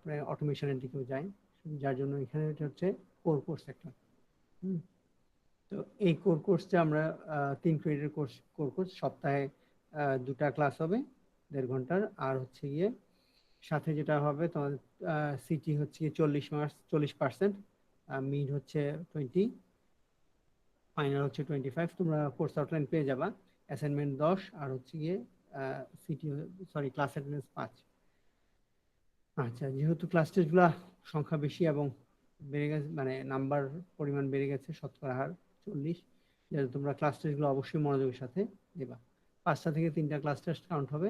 তারপরে অটোমেশনের দিকেও যায়, যার জন্য এখানে এটা হচ্ছে কোর কোর্স একটা। তো এই কোর কোর্সটা আমরা 3 ক্রেডিটের কোর কোর্স, সপ্তাহে 2টা ক্লাস হবে 1.5 ঘন্টার। আর হচ্ছে গিয়ে সাথে যেটা হবে তোমার সিটি হচ্ছে গিয়ে 40%, মিড হচ্ছে 20, ফাইনাল হচ্ছে 25। তোমরা কোর্স আউটলাইন পেয়ে যাবা, অ্যাসাইনমেন্ট 10, আর হচ্ছে গিয়ে সিটি সরি ক্লাস অ্যাটেন্ডেন্স 5। আচ্ছা, যেহেতু ক্লাস টেস্টগুলো সংখ্যা বেশি এবং বেড়ে গেছে, মানে নাম্বার পরিমাণ বেড়ে গেছে, শতকরা হার 40, যাতে তোমরা ক্লাস টেস্টগুলো অবশ্যই মনোযোগের সাথে দেবা। 5টা থেকে 3টা ক্লাস টেস্ট কাউন্ট হবে,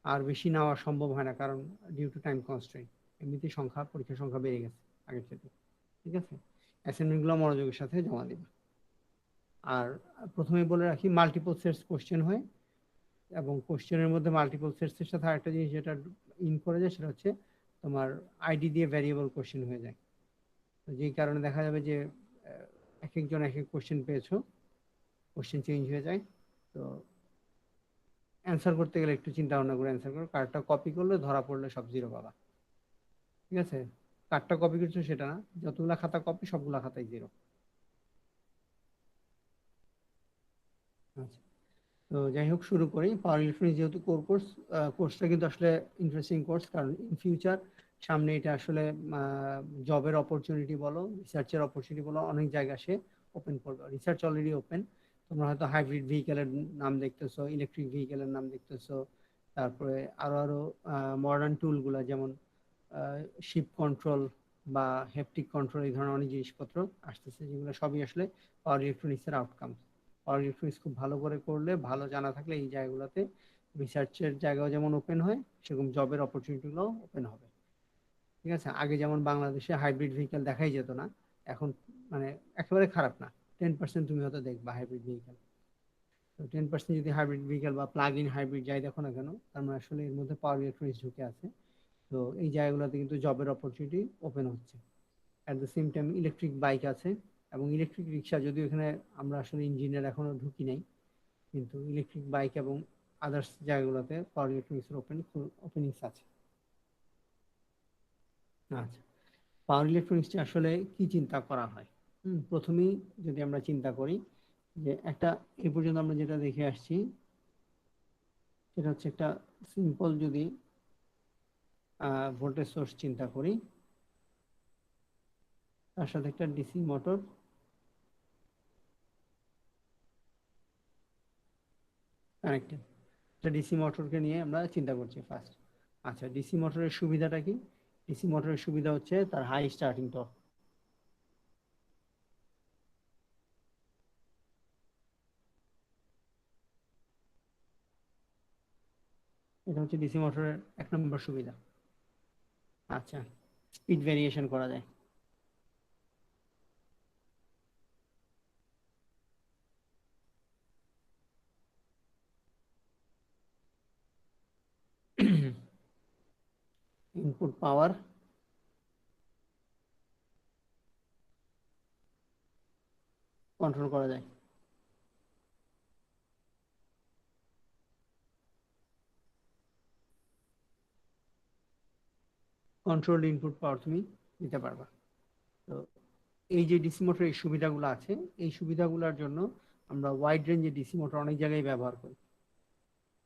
আর বেশি নেওয়া সম্ভব হয় না, কারণ ডিউ টু টাইম কনস্ট্রেইন এমনিতেই পরীক্ষার সংখ্যা বেড়ে গেছে আগের থেকে। ঠিক আছে, অ্যাসাইনমেন্টগুলো মনোযোগের সাথে জমা দেবা। আর প্রথমে বলে রাখি, মাল্টিপল সেটস কোশ্চেন হয়, এবং কোশ্চেনের মধ্যে মাল্টিপল সেটসের সাথে আরেকটা জিনিস যেটা ইন করে যায়, সেটা হচ্ছে তোমার আইডি দিয়ে ভ্যারিয়েবল কোশ্চেন হয়ে যায়। তো যেই কারণে দেখা যাবে যে এক একজন এক এক কোশ্চেন পেয়েছো, কোশ্চেন চেঞ্জ হয়ে যায়। তো অ্যান্সার করতে গেলে একটু চিন্তা ভাবনা করে অ্যান্সার করো, কার্ডটা কপি করলে ধরা পড়লে সব জিরো পাবা। ঠিক আছে, কার্ডটা কপি করছো সেটা না, যতগুলা খাতা কপি সবগুলা খাতায় জিরো। আচ্ছা, তো যাই হোক শুরু করি। পাওয়ার ইলেকট্রনিক্স যেহেতু কোর্সটা কিন্তু আসলে ইন্টারেস্টিং কোর্স, কারণ ইন ফিউচার সামনে এটা আসলে জবের অপরচুনিটি বলো, রিসার্চের অপরচুনিটি বলো, অনেক জায়গা সে ওপেন করবে। রিসার্চ অলরেডি ওপেন, তোমরা হয়তো হাইব্রিড ভেহিকেলের নাম দেখতেছো, ইলেকট্রিক ভেহিকেলের নাম দেখতেছো, তারপরে আরো আরো মডার্ন টুলগুলো যেমন শিপ কন্ট্রোল বা হেপটিক কন্ট্রোল, এই ধরনের অনেক জিনিসপত্র আসতেছে, যেগুলো সবই আসলে পাওয়ার ইলেকট্রনিক্সের আউটকাম। পাওয়ার ইলেকট্রনিক্স খুব ভালো করে করলে, ভালো জানা থাকলে এই জায়গাগুলোতে রিসার্চের জায়গাও যেমন ওপেন হয়, সেরকম জবের অপরচুনিটিগুলো ওপেন হবে। ঠিক আছে, আগে যেমন বাংলাদেশে হাইব্রিড ভেহিকেল দেখাই যেত না, এখন মানে একেবারে খারাপ না, 10% তুমি হয়তো দেখবা হাইব্রিড ভেহিকেল। তো 10% যদি হাইব্রিড ভেহিকেল বা প্লাগ ইন হাইব্রিড যাই দেখো না কেন, তার মানে আসলে এর মধ্যে পাওয়ার ইলেকট্রনিক্স ঢুকে আছে। তো এই জায়গাগুলোতে কিন্তু জবের অপরচুনিটি ওপেন হচ্ছে। At the same time electric bike আছে, এবং ইলেকট্রিক রিক্সা, যদিও এখানে আমরা আসলে ইঞ্জিনিয়ার এখনো ঢুকি নাই, কিন্তু ইলেকট্রিক বাইক এবং আদার্স জায়গাগুলোতে পাওয়ার ইলেকট্রনিক্সের ওপেনিংস আছে। আচ্ছা, পাওয়ার ইলেকট্রনিক্সটা আসলে কি চিন্তা করা হয়? প্রথমেই যদি আমরা চিন্তা করি যে একটা, এই পর্যন্ত আমরা যেটা দেখে আসছি, সেটা হচ্ছে একটা সিম্পল যদি ভোল্টেজ সোর্স চিন্তা করি, তার সাথে একটা ডিসি মোটর কানেক্টেড। একটা ডিসি মোটরকে নিয়ে আমরা চিন্তা করছি ফার্স্ট। আচ্ছা, ডিসি মোটরের সুবিধাটা কি? ডিসি মোটরের সুবিধা হচ্ছে তার হাই স্টার্টিং টর্ক। এটা হচ্ছে ডিসি মোটরের 1 নম্বর সুবিধা। আচ্ছা, স্পিড ভেরিয়েশন করা যায়। ইনপুট পাওয়ার কন্ট্রোল করা যায়। কন্ট্রোল ইনপুট পাওয়ার তুমি দিতে পারবা। তো এই যে ডিসি মোটর এই সুবিধাগুলো আছে, এই সুবিধাগুলোর জন্য আমরা ওয়াইড রেঞ্জে ডিসি মোটর অনেক জায়গায় ব্যবহার করি।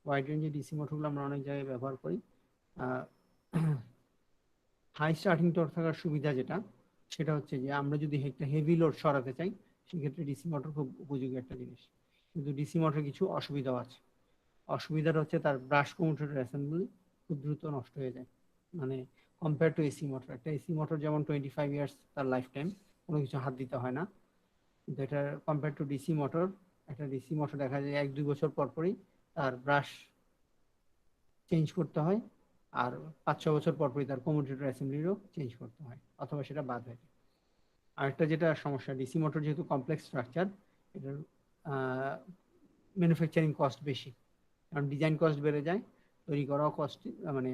ওয়াইড রেঞ্জে ডিসি মোটরগুলো আমরা অনেক জায়গায় ব্যবহার করি। হাই স্টার্টিং টর্ক থাকার সুবিধা যেটা, সেটা হচ্ছে যে আমরা যদি একটা হেভি লোড সরাতে চাই, সেক্ষেত্রে ডিসি মোটর খুব উপযোগী একটা জিনিস। কিন্তু ডিসি মোটর কিছু অসুবিধাও আছে। অসুবিধাটা হচ্ছে তার ব্রাশ কমিউটেটর অ্যাসেম্বলি খুব দ্রুত নষ্ট হয়ে যায়। মানে কম্পেয়ার টু এসি মোটর, একটা এসি মোটর যেমন 25 ইয়ার্স তার লাইফ টাইম, কোনো কিছু হাত দিতে হয় না, কিন্তু এটা কম্পেয়ার টু ডিসি মোটর, একটা ডিসি মোটর দেখা যায় 1-2 বছর পর পরই তার ব্রাশ চেঞ্জ করতে হয়, আর 5-6 বছর পর পরই তার কমিউটেটর অ্যাসেম্বলিরও চেঞ্জ করতে হয়, অথবা সেটা বাদ হয়ে যায়। আরেকটা যেটা সমস্যা, ডিসি মোটর যেহেতু কমপ্লেক্স স্ট্রাকচার, এটার ম্যানুফ্যাকচারিং কস্ট বেশি, কারণ ডিজাইন কস্ট বেড়ে যায়, তৈরি করাও কস্ট, মানে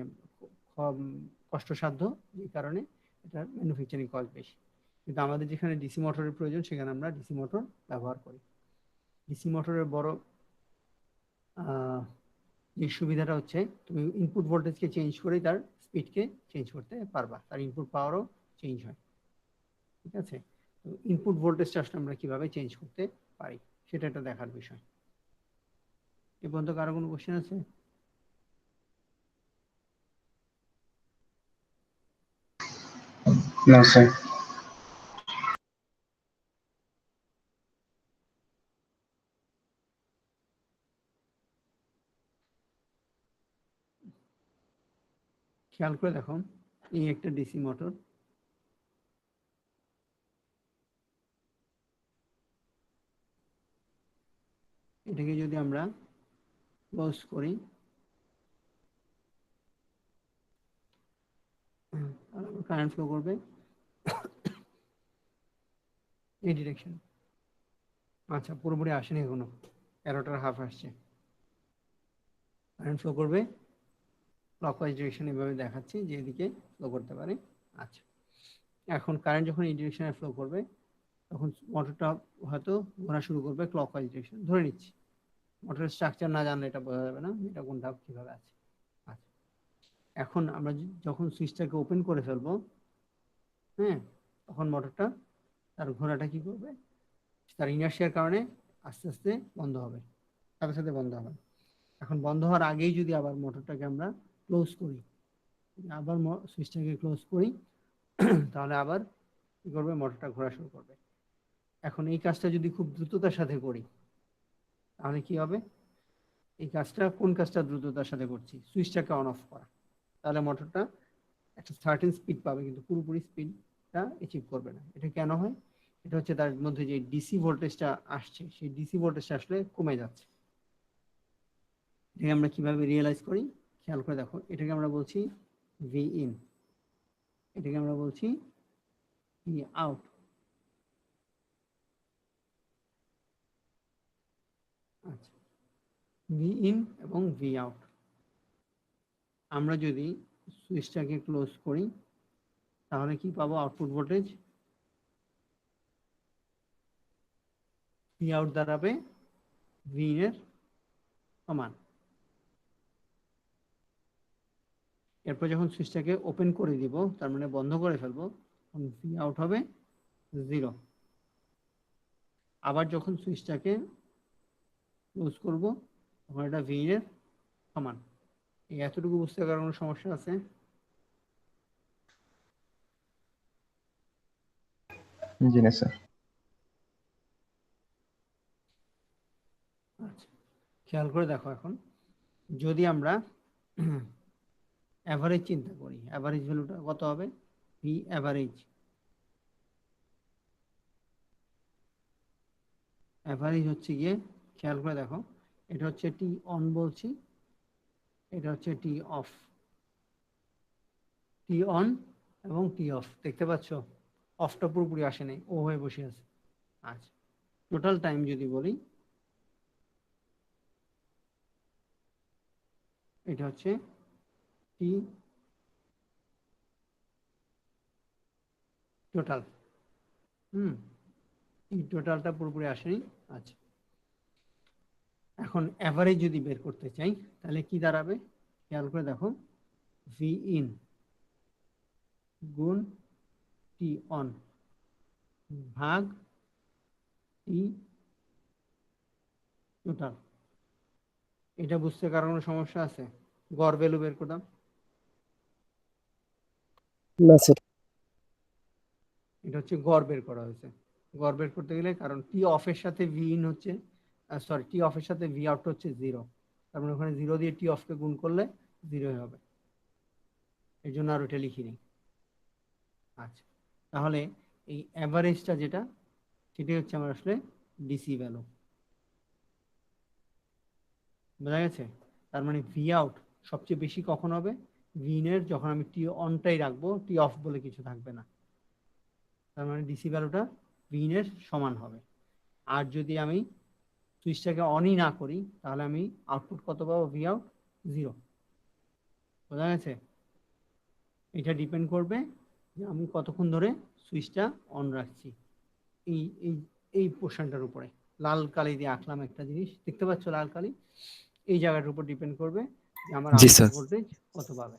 কষ্টসাধ্য, এই কারণে এটার ম্যানুফ্যাকচারিং কস্ট বেশি। কিন্তু আমাদের যেখানে ডিসি মোটরের প্রয়োজন, সেখানে আমরা ডিসি মোটর ব্যবহার করি। ডিসি মোটরের বড় যে সুবিধাটা হচ্ছে তুমি ইনপুট ভোল্টেজকে চেঞ্জ করে তার স্পিডকে চেঞ্জ করতে পারবা, তার ইনপুট পাওয়ারও চেঞ্জ হয়। ঠিক আছে, তো ইনপুট ভোল্টেজটা আসলে আমরা কিভাবে চেঞ্জ করতে পারি সেটা একটা দেখার বিষয়। এ পর্যন্ত কারো কোনো কোশ্চেন আছে? না স্যার। খেয়াল করে দেখো, এই একটা ডিসি মোটর, এটাকে যদি আমরা ক্লোজ করি কারেন্ট ফ্লো করবে এই ডিরেকশন। আচ্ছা, পুরোপুরি আসেনি এখনো, 11টার হাফ আসছে। কারেন্ট ফ্লো করবে ক্লকওয়াইজ ডিরেকশন, এভাবে দেখাচ্ছি যে এদিকে ফ্লো করতে পারে। আচ্ছা, এখন কারেন্ট যখন এই ডিরেকশনে ফ্লো করবে তখন মোটরটা হয়তো ঘোরা শুরু করবে ক্লকওয়াইজ ডিরেকশন, ধরে নিচ্ছি। মোটরের স্ট্রাকচার না জানলে এটা বোঝা যাবে না এটা কোনটা কিভাবে আছে। আচ্ছা, এখন আমরা যখন সুইচটাকে ওপেন করে ফেলবো, হ্যাঁ, তখন মোটরটা তার ঘোরাটা কি করবে, তার ইনার্শিয়ার কারণে আস্তে আস্তে বন্ধ হবে, সাথে সাথে বন্ধ হবে। এখন বন্ধ হওয়ার আগেই যদি আবার মোটরটাকে আমরা ক্লোজ করি, আবার সুইচটাকে ক্লোজ করি, তাহলে আবার কি করবে, মোটরটা ঘোরা শুরু করবে। এখন এই কাজটা যদি খুব দ্রুততার সাথে করি তাহলে কি হবে, এই কাজটা কোন কাজটা দ্রুততার সাথে করছি, সুইচটাকে অন অফ করা, তাহলে মোটরটা একটা সার্টেন স্পিড পাবে কিন্তু পুরোপুরি স্পিডটা অ্যাচিভ করবে না। এটা কেন হয়, এটা হচ্ছে তার মধ্যে যে ডিসি ভোল্টেজটা আসছে সেই ডিসি ভোল্টেজটা আসলে কমে যাচ্ছে। এটাকে আমরা কিভাবে রিয়েলাইজ করি, খেয়াল করে দেখো, এটাকে আমরা বলছি ভি ইন, এটাকে আমরা বলছি ভি আউট। আচ্ছা, ভি ইন এবং ভি আউট। আমরা যদি সুইচটাকে ক্লোজ করি তাহলে কি পাবো, আউটপুট ভোল্টেজ ভি আউট দাঁড়াবে ভি ইন এর সমান। এরপর যখন সুইচটাকে ওপেন করে দিব, তার মানে বন্ধ করে ফেলবো, তখন ভি আউট হবে 0। আবার যখন সুইচটাকে ক্লোজ করব তখন এটা ভি ইন এর সমান। এই এতটুকু বুঝতে পারার কোনো সমস্যা আছে? জি না স্যার। আচ্ছা, খেয়াল করে দেখো, এখন যদি আমরা অ্যাভারেজ চিন্তা করি, অ্যাভারেজ ভ্যালুটা কত হবে, ভি অ্যাভারেজ। অ্যাভারেজ হচ্ছে গিয়ে, খেয়াল করে দেখো, এটা হচ্ছে টি অন বলছি, এটা হচ্ছে টি অফ, টি অন এবং টি অফ, দেখতে পাচ্ছ অফটা পুরোপুরি আসে নাই, ও হয়ে বসে আছে। আচ্ছা, টোটাল টাইম যদি বলি, এটা হচ্ছে টি টোটাল, টি টোটালটা পুরোপুরি আসেনি। আচ্ছা, এখন অ্যাভারেজ যদি বের করতে চাই তাহলে কি দাঁড়াবে, খেয়াল করে দেখো, ভি ইন গুণ টি অন ভাগ টি টোটাল। এটা বুঝতে কারো কোনো সমস্যা আছে? গড় ভ্যালু বের করলাম, না স্যার। এটা হচ্ছে গড় বের করা হয়েছে। গড় বের করতে গেলে, কারণ টি অফের সাথে ভি ইন হচ্ছে, সরি, টি অফের সাথে ভি আউট হচ্ছে 0, তার মানে ওখানে 0 দিয়ে টি অফকে গুণ করলে 0 হবে, এর জন্য আর ওটা লিখিনি। আচ্ছা, তাহলে এই অ্যাভারেজটা যেটা, সেটাই হচ্ছে আমার আসলে ডিসি ভ্যালু, বোঝা গেছে? তার মানে ভি আউট সবচেয়ে বেশি কখন হবে, ভি ইন এর যখন আমি টি অনটাই রাখবো, টি অফ বলে কিছু থাকবে না, তার মানে ডিসি ভ্যালুটা ভি ইন এর সমান হবে। আর যদি আমি সুইচটাকে অনই না করি তাহলে আমি আউটপুট কত পাবো, ভি আউট 0, বোঝা গেছে? এটা ডিপেন্ড করবে যে আমি কতক্ষণ ধরে সুইচটা অন রাখছি, এই এই এই পোর্শনটার উপরে। লাল কালি দিয়ে আঁকলাম একটা জিনিস, দেখতে পাচ্ছ লাল কালি, এই জায়গাটার উপর ডিপেন্ড করবে যে আমার জি আউটপুট স্যার। ভোল্টেজ কত পাবে।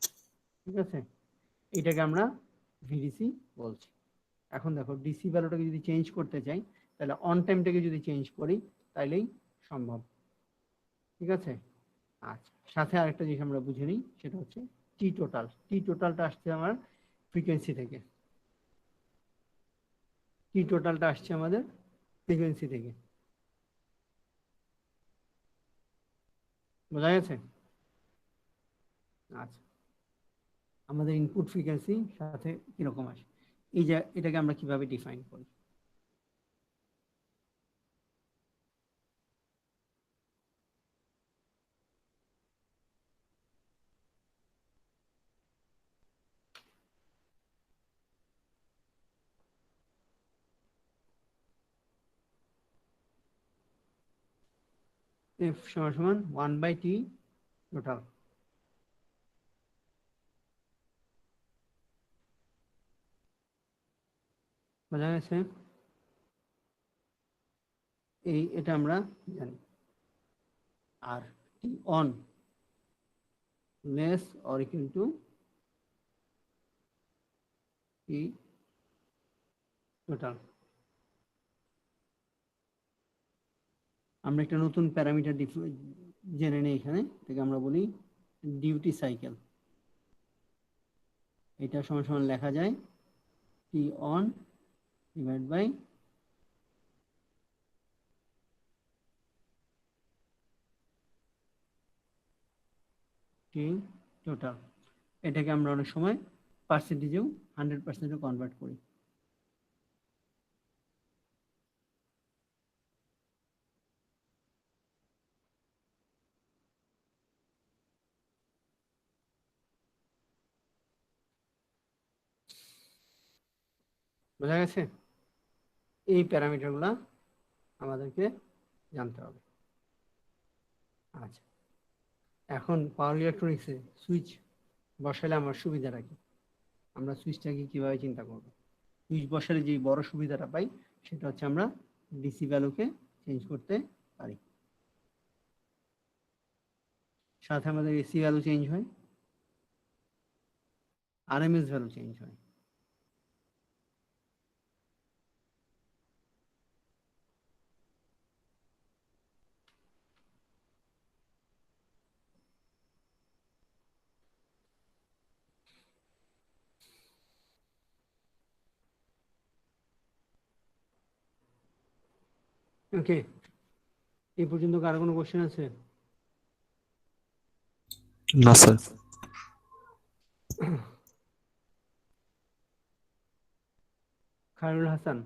ঠিক আছে, এটাকে আমরা ভিডিসি বলছি। এখন দেখো ডিসি ভ্যালুটাকে যদি চেঞ্জ করতে চাই তাহলে অন টাইমটাকে যদি চেঞ্জ করি তাইলেই সম্ভব। ঠিক আছে, আচ্ছা, সাথে আরেকটা জিনিস আমরা বুঝে নিই, সেটা হচ্ছে টি টোটাল। টি টোটালটা আসছে আমার ফ্রিকোয়েন্সি থেকে, টি টোটালটা আসছে আমাদের ফ্রিকোয়েন্সি থেকে। বোঝা গেছে? আচ্ছা, আমাদের ইনপুট ফ্রিকোয়েন্সি সাথে কিরকম আসে, এই যে এটাকে আমরা কিভাবে ডিফাইন করি। এফ সমান সমান 1/t টোটাল। বোঝা গেছে? এটা আমরা জানি। আর T on less or equal to T total. আমরা একটা নতুন প্যারামিটার জেনে নিই এখানে, এটাকে আমরা বলি ডিউটি সাইকেল। এটা সমান সমান লেখা যায় T on divide by T total. এটাকে আমরা অনেক সময় পার্সেন্টেজেও 100%-এও কনভার্ট করি। বোঝা গেছে? এই প্যারামিটারগুলো আমাদেরকে জানতে হবে। আচ্ছা, এখন পাওয়ার ইলেকট্রনিক্সে সুইচ বসালে আমার সুবিধাটা কি, আমরা সুইচটাকে কিভাবে চিন্তা করব? সুইচ বসালে যে বড় সুবিধাটা পাই সেটা হচ্ছে আমরা ডিসি ভ্যালুকে চেঞ্জ করতে পারি, সাথে আমাদের এসি ভ্যালু চেঞ্জ হয়, আরএমএস ভ্যালু চেঞ্জ হয়। ওকে, এই পর্যন্ত কারো কোনো কোশ্চেন আছে? না স্যার। খায়রুল হাসান।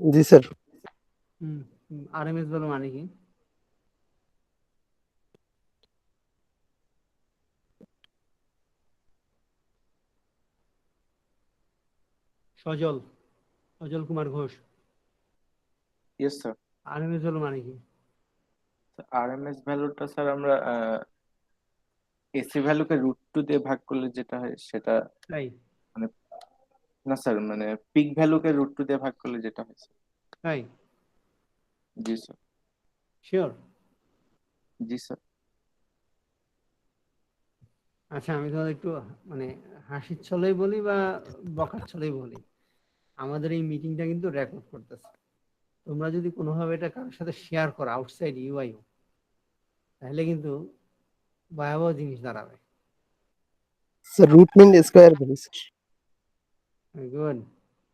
জি স্যার। আরএমএস ভ্যালু মানে কি? Sajal, Sajal Kumar Ghosh. Yes sir. RMS value মানে কি? আরএমএস ভ্যালুটা স্যার আমরা এসি ভ্যালুকে রুট টু দিয়ে ভাগ করলে যেটা হয় সেটা, তাই? মানে না স্যার, মানে পিক ভ্যালুকে রুট টু দিয়ে ভাগ করলে যেটা হয় স্যার। তাই? জি স্যার। শিওর? জি স্যার। আচ্ছা, আমি তোমাদের একটু মানে হাসির ছলেই বলি বা বকার ছলেই বলি, আমাদের এই মিটিংটা কিন্তু রেকর্ড করতেছে। তোমরা যদি কোনোভাবে এটা কারোর সাথে শেয়ার করো আউটসাইড ইউআইও, তাহলে কিন্তু ভয়াবহ জিনিস দাঁড়াবে। Sir root mean square value sir. Good,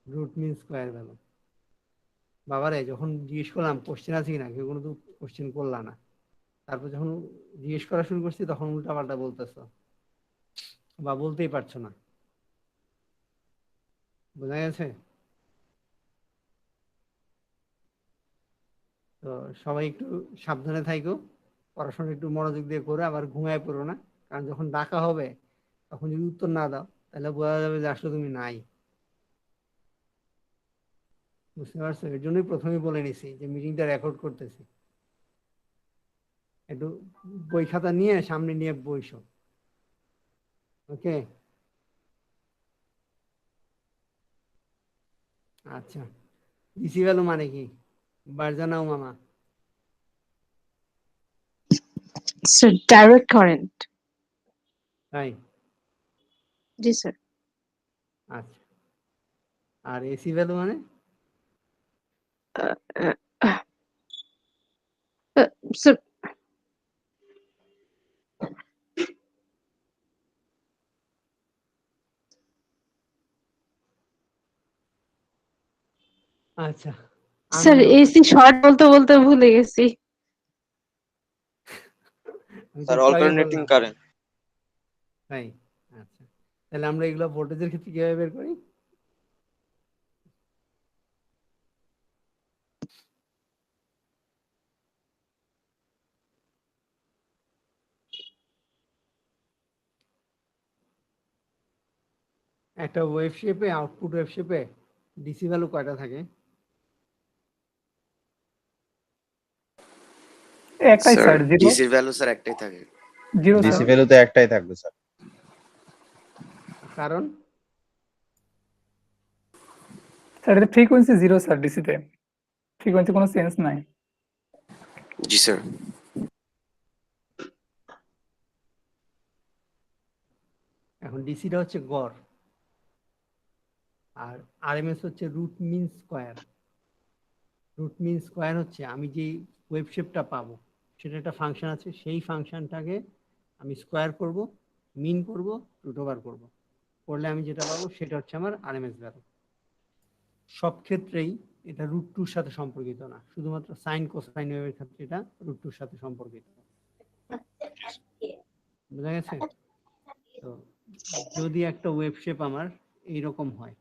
root mean square value. বাবারে, যখন জিজ্ঞেস করলাম কোশ্চেন আছে কিনা, কেউ কোনো তো কোশ্চেন করলা না, তারপর যখন জিজ্ঞেস করা শুরু করছি তখন উল্টাপাল্টা বলতেছো বা বলতেই পারছো না। বোঝা গেছে? তো সবাই একটু সাবধানে থাইকো, পড়াশোনা একটু মনোযোগ দিয়ে করো, আবার ঘুমায় পড়ো না। কারণ যখন ডাকা হবে তখন যদি উত্তর না দাও তাহলে বোঝা যাবে যে আসলে তুমি নাই। বুঝতে পারছো? এর জন্যই প্রথমেই বলে নিছি যে মিটিংটা রেকর্ড করতেছি। একটু বই খাতা নিয়ে সামনে নিয়ে বইসো। ওকে, আচ্ছা। ডিসি ভ্যালু মানে কি? বার জানাও মামা। Sir, direct current. তাই? জি স্যার। আচ্ছা। আর এসি ভ্যালু মানে? স্যার, আচ্ছা। Sir unknown. এসি শর্ট বলতে বলতে ভুলে গেছি। আমি তো স্যার একটু আগে অল্টারনেটিং বললাম। কারেন্ট। তাই? আচ্ছা। তাহলে আমরা এগুলো ভোল্টেজের ক্ষেত্রে কিভাবে বের করি? একটা ওয়েভ শেপে, আউটপুট ওয়েভ শেপে ডিসি ভ্যালু কয়টা থাকে? একটাই স্যার স্যার, জিরো। ডিসির ভ্যালু স্যার একটাই থাকে। জিরো কারণ? স্যার। ডিসি ভ্যালু তো একটাই থাকবে স্যার। কারণ? স্যার এটা ফ্রিকোয়েন্সি জিরো স্যার, ডিসিতে ফ্রিকোয়েন্সি কোনো সেন্স নাই। জি স্যার। এখন ডিসিটা হচ্ছে গড়, আর আরএমএস হচ্ছে root mean square. Root mean square হচ্ছে আমি যেই ওয়েভ শেপটা পাবো, সেটা একটা ফাংশন আছে, সেই ফাংশনটাকে আমি স্কোয়ার করব, মিন করব, রুট ওভার করব, করলে আমি যেটা পাবো সেটা হচ্ছে আমার আরএমএস ভ্যালু। সব ক্ষেত্রেই এটা রুট টুর সাথে সম্পর্কিত না, শুধুমাত্র সাইন কোসাইন ওয়েভের ক্ষেত্রে এটা রুট টুর সাথে সম্পর্কিত। বোঝা গেছে? তো যদি একটা ওয়েভ শেপ আমার এইরকম হয়,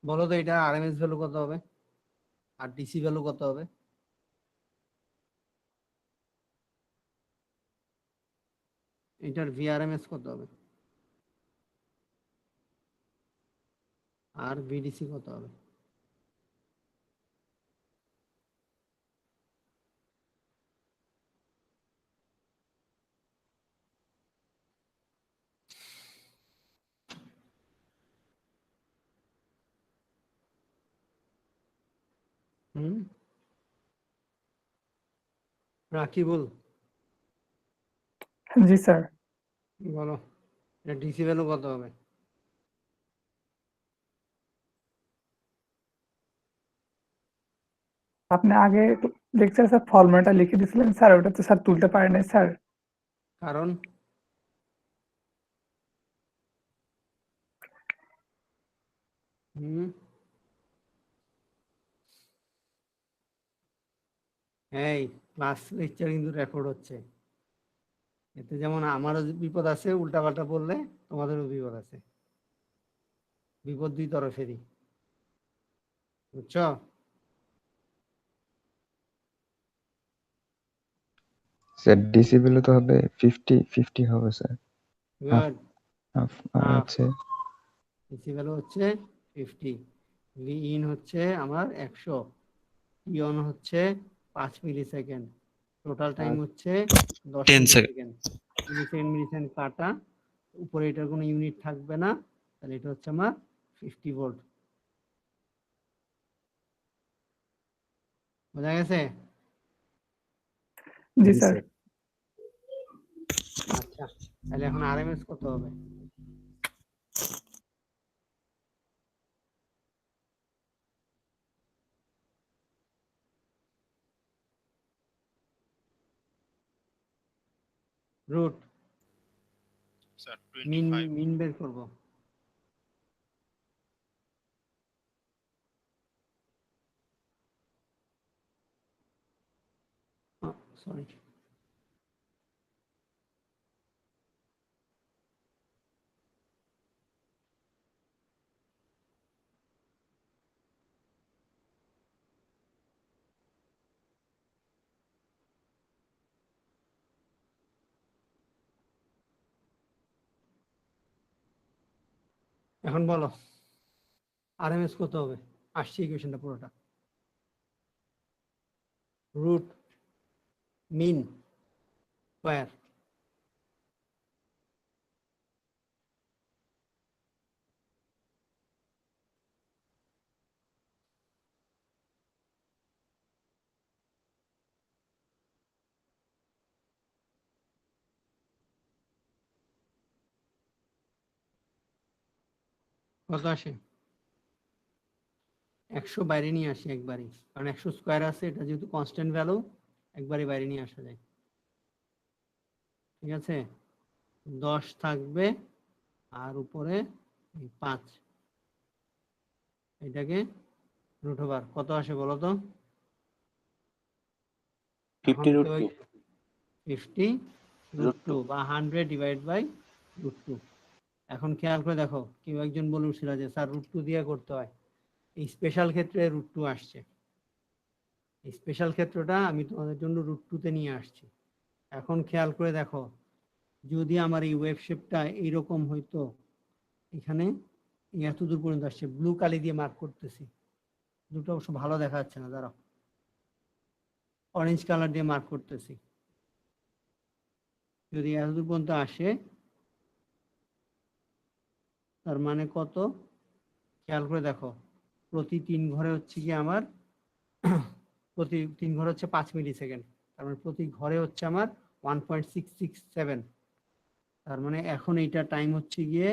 বলো তো এটা আরএমএস ভ্যালু কত হবে আর ডিসি ভ্যালু কত হবে? এটার ভিআরএমএস কত হবে আর ভিডিসি কত হবে? হুম, রাকিবুল জি স্যার। বলো এটা ডিসি ভ্যালু কত হবে? আপনি আগে লেকচারে স্যার ফর্মুলাটা লিখে দিয়েছিলেন স্যার, ওটা তো স্যার তুলতে পারি নাই স্যার। কারণ? হুম, এই ক্লাস লেকচার কিন্তু রেকর্ড হচ্ছে, এতে যেমন আমারও বিপদ আছে, উল্টাপাল্টা বললে তোমাদেরও বিপদ আছে, বিপদ দুই তরফেরই, বুঝছো? স্যার ডিসি ভ্যালু তো হবে 50 হবে স্যার। Half good. হাফ আর হাফ। হচ্ছে ডিসি ভ্যালু হচ্ছে 50, ভি ইন হচ্ছে আমার 100, টি অন হচ্ছে 5 মিলি সেকেন্ড, টোটাল টাইম হচ্ছে 10 10 মিলি সেকেন্ড। সেকেন্ড। মিলি সেকেন্ড কাটা, উপরে এটার কোনো ইউনিট থাকবে না, তাহলে এটা হচ্ছে আমার 50 ভোল্ট। বোঝা গেছে? জি স্যার। আচ্ছা, তাহলে এখন আরএমএস কত হবে? রুট স্যার মিন 25। মিন বের করবো। সরি, এখন বলো আরএমএস কত হবে? আসছে ইকুয়েশনটা পুরোটা। Root mean square. কত আসে? 100 বাইরে নিয়ে আসি একবারই, কারণ 100 স্কয়ার আছে, এটা যেহেতু কনস্ট্যান্ট ভ্যালু একবারই বাইরে নিয়ে আসা যায়। ঠিক আছে, 10 থাকবে আর উপরে 5, এটাকে রুট ওভার কত আসে বলো তো? 50 root 2 50 রুট 2 বা 100 ডিভাইড বাই রুট 2। এখন খেয়াল করে দেখো, কেউ একজন বলে উঠছিল যে স্যার রুট 2 দিয়ে করতে হয়। এই স্পেশাল ক্ষেত্রে রুট 2 আসছে। এই স্পেশাল ক্ষেত্রটা আমি তোমাদের জন্য রুট 2 তে নিয়ে আসছি। এখন খেয়াল করে দেখো, যদি আমার এই ওয়েভ শেপটা এইরকম হইতো, এখানে এত দূর পর্যন্ত আসছে, ব্লু কালি দিয়ে মার্ক করতেছি, দুটো অবশ্য ভালো দেখা যাচ্ছে না, দাঁড়াও, অরেঞ্জ কালার দিয়ে মার্ক করতেছি। যদি এত দূর পর্যন্ত আসে তার মানে কত? খেয়াল করে দেখো, প্রতি 3 ঘরে হচ্ছে কি আমার প্রতি 3 ঘরে হচ্ছে 5 মিলি সেকেন্ড, তার মানে প্রতি ঘরে হচ্ছে আমার 1.667। তার মানে এখন এইটা টাইম হচ্ছে গিয়ে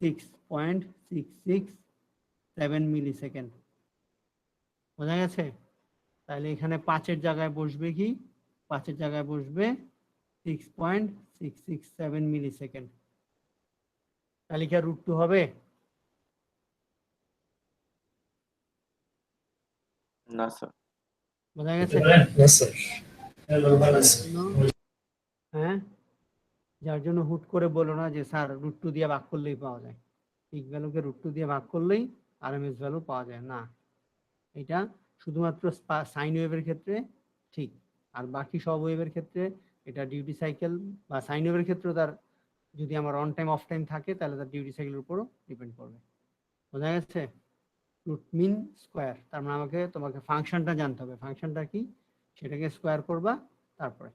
6.667 মিলি সেকেন্ড। বোঝা গেছে? তাহলে এখানে 5-এর জায়গায় বসবে কি? 5-এর জায়গায় বসবে 6.667 মিলি সেকেন্ড। তাহলে কি রুট 2 হবে? না স্যার। বোঝা গেছে? হ্যাঁ, যার জন্য হুট করে বলো না যে স্যার রুট 2 দিয়ে ভাগ করলেই পাওয়া যায়, পিক ভ্যালুকে রুট 2 দিয়ে ভাগ করলেই আরএমএস ভ্যালু পাওয়া যায় না। এটা শুধুমাত্র সাইন ওয়েভের ক্ষেত্রে ঠিক, আর বাকি সব ওয়েভের ক্ষেত্রে এটা ডিউটি সাইকেল বা সাইন ওয়েভের ক্ষেত্রে তার যদি আমার অন টাইম অফ টাইম থাকে তাহলে তার ডিউটি সাইকেলের উপরও ডিপেন্ড করবে। বোঝা গেছে? রুট মিন স্কোয়ার, তার মানে তোমাকে ফাংশনটা জানতে হবে, ফাংশনটা কি সেটাকে স্কোয়ার করবা। তারপরে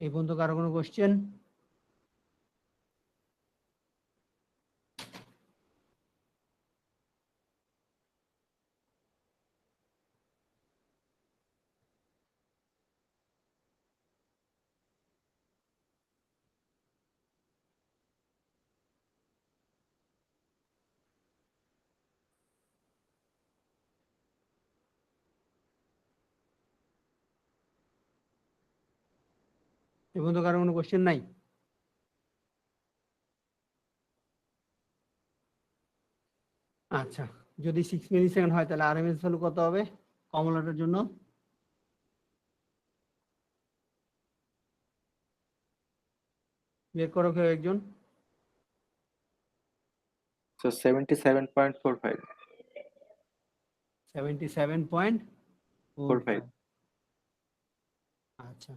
এই পর্যন্ত কারো কোনো কোশ্চেন? এই পর্যন্ত কারো কোনো কোশ্চেন নাই? আচ্ছা, যদি 6 মিলি সেকেন্ড হয় তাহলে আরএমএস ভ্যালু কত হবে কমলাটার জন্য? বের করো কেউ একজন। So 77.45 77.45। আচ্ছা,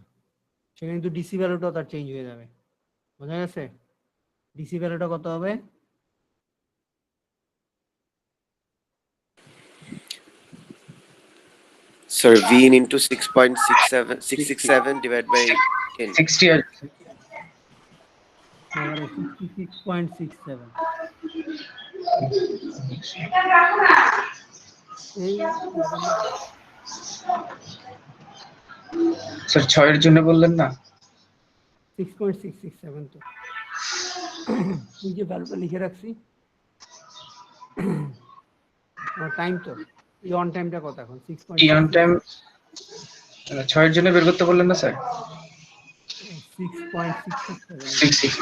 সেখানে কিন্তু ডিসি ভ্যালুটাও তার চেঞ্জ হয়ে যাবে। বোঝা গেছে? ডিসি ভ্যালুটা কত হবে? Sir, V into 6.667 divided by 10. 60 R 66.67। Sir 6 এর জন্য বললেন না? 6.667 তো এই যে ভ্যালুটা লিখে রাখছি। টাইম তো এই অন টাইমটা কত এখন? টি অন টাইম 6 এর জন্য বের করতে বললেন না স্যার? 6.667।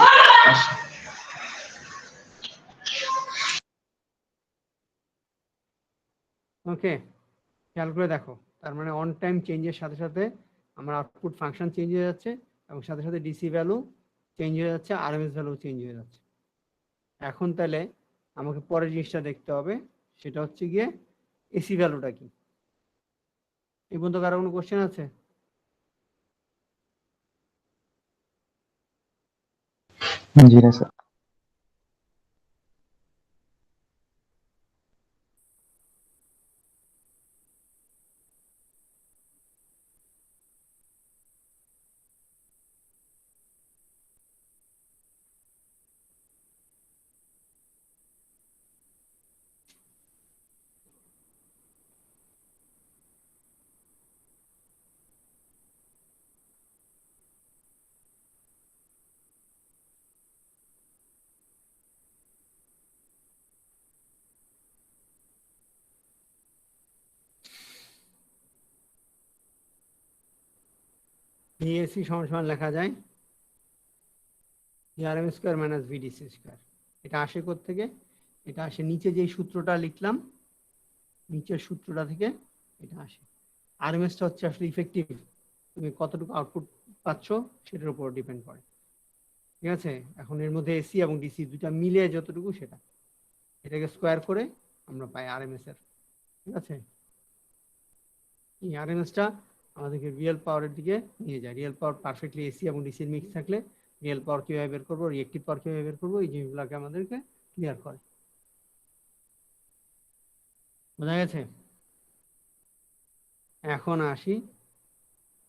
ওকে, খেয়াল করে দেখো, তার মানে অন টাইম চেঞ্জের সাথে সাথে আমার আউটপুট ফাংশন চেঞ্জ হয়ে যাচ্ছে এবং সাথে সাথে ডিসি ভ্যালু চেঞ্জ হয়ে যাচ্ছে, আরএমএস ভ্যালু চেঞ্জ হয়ে যাচ্ছে। এখন তাহলে আমাকে পরের জিনিসটা দেখতে হবে, সেটা হচ্ছে গিয়ে এসি ভ্যালুটা কি। এই পর্যন্ত কারো কোনো কোশ্চেন আছে? জি না স্যার। ভিএসি সমান সমান লেখা যায় VRM square minus VDC square. এটা আসে থেকে এটা আসে নিচে যেই সূত্রটা লিখলাম, নিচের সূত্রটা থেকে এটা আসে। আরএমএসটা হচ্ছে আসলে ইফেক্টিভ, তুমি কতটুকু আউটপুট পাচ্ছ সেটার উপর ডিপেন্ড করে। ঠিক আছে, এখন এর মধ্যে এসি এবং ডিসি দুটা মিলে যতটুকু সেটা, এটাকে স্কোয়ার করে আমরা পাই আরএমএস এর। ঠিক আছে, এই আরএমএসটা আমাদেরকে রিয়েল পাওয়ারের দিকে নিয়ে যায়। রিয়েল পাওয়ার পারফেক্টলি এসি এবং ডিসির মিক্স থাকলে রিয়েল পাওয়ার কিভাবে বের করবো, রিয়েক্টিভ পাওয়ার কিভাবে বের করবো, এই জিনিসগুলোকে আমাদেরকে ক্লিয়ার করে। বোঝা গেছে? এখন আসি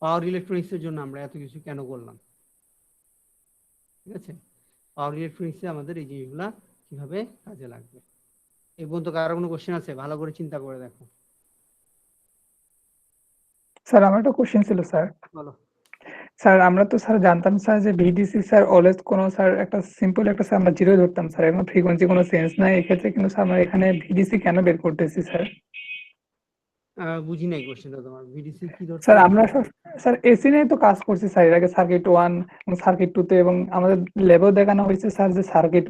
পাওয়ার ইলেকট্রনিক্সের জন্য আমরা এত কিছু কেন করলাম। ঠিক আছে, পাওয়ার ইলেকট্রনিক্সে আমাদের এই জিনিসগুলা কিভাবে কাজে লাগবে। এই পর্যন্ত কারো কোনো কোশ্চেন আছে? ভালো করে চিন্তা করে দেখো। স্যার আমার একটা কোশ্চেন ছিল স্যার। বলো। স্যার আমরা তো স্যার জানতাম স্যার যে ভিডিসি স্যার অলওয়েজ কোনো স্যার একটা সিম্পল একটা স্যার আমরা জিরো ধরতাম স্যার, এখন ফ্রিকোয়েন্সি কোনো সেন্স নাই এক্ষেত্রে, কিন্তু স্যার আমরা এখানে ভিডিসি কেন বের করতেছি স্যার? বুঝি নাই কোশ্চেনটা তোমার। ভিডিসি কি ধরতে স্যার বলছো? আমরা স্যার এসি নিয়ে তো কাজ করছি স্যার, এর আগে সার্কিট 1 এবং সার্কিট 2 তে, এবং আমাদের ল্যাবেও দেখানো হয়েছে স্যার যে সার্কিট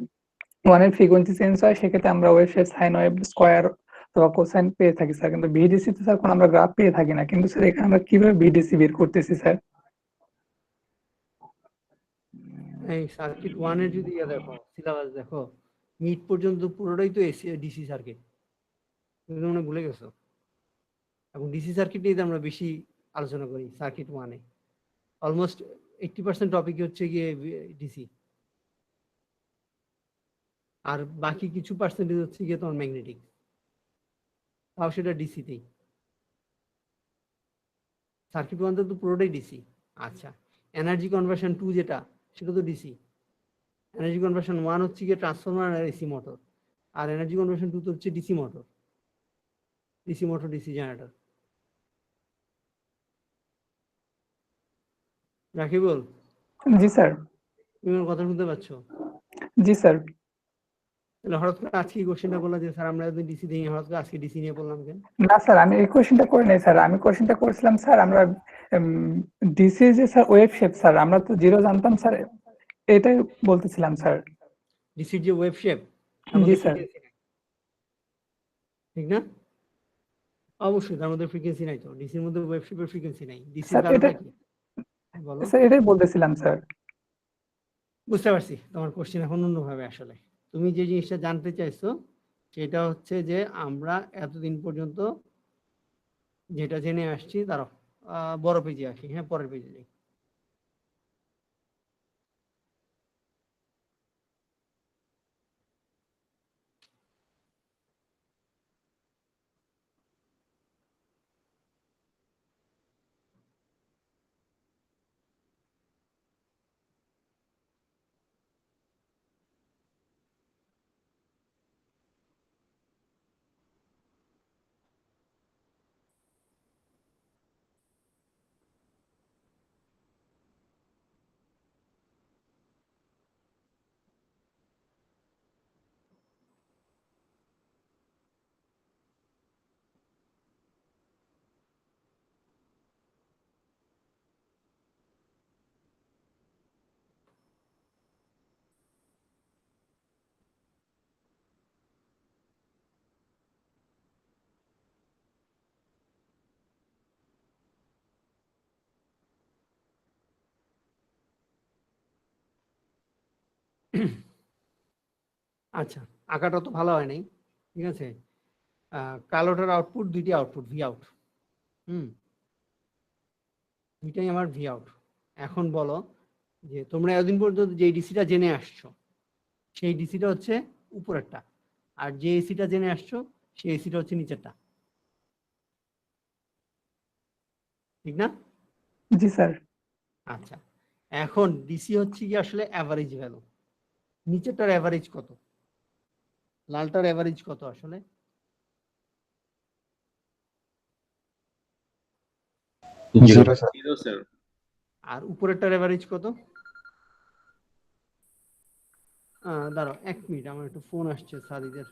1 এর ফ্রিকোয়েন্সি চেঞ্জ হয়, সেক্ষেত্রে আমরা wave shape, sine wave, square অথবা কোসাইন পেয়ে থাকি স্যার, কিন্তু ভিডিসি তে স্যার কোনো আমরা গ্রাফ পেয়ে থাকি না। কিন্তু স্যার এখানে আমরা কিভাবে ভিডিসি বের করতেছি স্যার? এই সার্কিট 1 এর যদি দেখো, সিলেবাস দেখো, মিড পর্যন্ত পুরোটাই তো এসি ডিসি সার্কিট, তুমি তো মনে হয় ভুলে গেছো। এবং ডিসি সার্কিট নিয়ে তো আমরা বেশি আলোচনা করি সার্কিট 1 এ। অলমোস্ট 80% টপিক হচ্ছে গিয়ে ডিসি, আর বাকি কিছু পার্সেন্টেজ হচ্ছে গিয়ে তোমার ম্যাগনেটিক, তাও সেটা ডিসিতেই। সার্কিট 1 তো পুরোটাই ডিসি। আচ্ছা, এনার্জি কনভার্সন 2 যেটা, সেটা তো ডিসি। এনার্জি কনভার্সন 1 হচ্ছে গিয়ে ট্রান্সফরমার আর এসি মোটর, আর এনার্জি কনভার্সন 2 তো হচ্ছে DC motor, DC generator. Rakibul, জি স্যার। তুমি আমার কথা শুনতে পাচ্ছ? জি স্যার। তাহলে হঠাৎ করে আজকে কোশ্চেনটা বললাম যে স্যার আমরা যদি ডিসি দিই, হঠাৎ করে আজকে ডিসি নিয়ে বললাম কেন? না স্যার, আমি এই কোশ্চেনটা করে নাই স্যার, আমি কোশ্চেনটা করেছিলাম স্যার আমরা ডিসি যে স্যার ওয়েভ শেপ স্যার, আমরা তো জিরো জানতাম স্যার, এটাই বলতেছিলাম স্যার। ডিসির যে ওয়েভ শেপ, জি স্যার। ঠিক না? অবশ্যই তার মধ্যে ফ্রিকোয়েন্সি নাই তো, ডিসির মধ্যে ওয়েভ শেপের ফ্রিকোয়েন্সি নাই। ডিসির স্যার কারণটা এটা কি বলো? স্যার এটাই বলতেছিলাম স্যার। বুঝতে পারছি তোমার কোশ্চেন এখন অন্যভাবে। আসলে তুমি যে জিনিসটা জানতে চাইছো সেটা হচ্ছে যে আমরা এতদিন পর্যন্ত যেটা জেনে আসছি, দাঁড়াও বড় পেজে আসি, হ্যাঁ পরের পেজে যাই। আচ্ছা, আঁকাটা তো ভালো হয় নাই, ঠিক আছে। কালোটার আউটপুট, দুইটি আউটপুট ভি আউট, দুইটাই আমার ভি আউট। এখন বলো যে তোমরা এতদিন পর্যন্ত যে ডিসিটা জেনে আসছো সেই ডিসিটা হচ্ছে উপরেরটা, আর যে এসিটা জেনে আসছো সেই এসিটা হচ্ছে নিচেরটা, ঠিক না? জি স্যার। আচ্ছা, এখন ডিসি হচ্ছে কি আসলে অ্যাভারেজ ভ্যালু। নিচেরটার অ্যাভারেজ কত? লালটার অ্যাভারেজ কত আসলে? Zero sir. আর উপরেরটার অ্যাভারেজ কত? দাঁড়াও 1 মিনিট, আমার একটু ফোন আসছে স্যারিদের।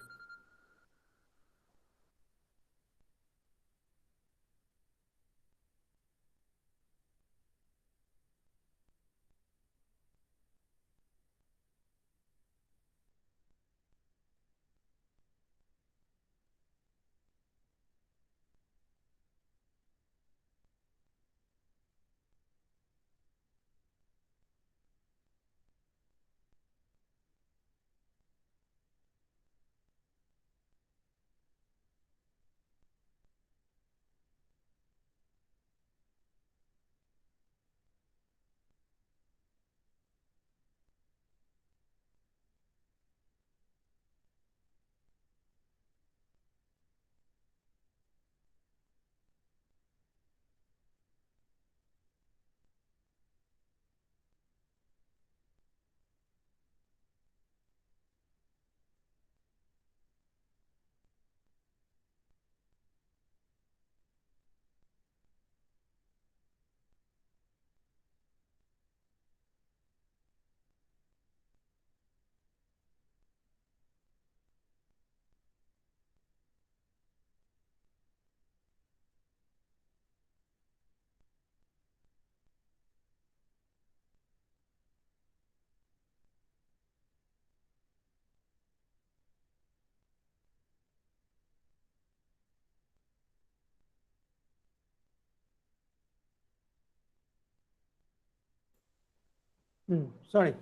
সরি,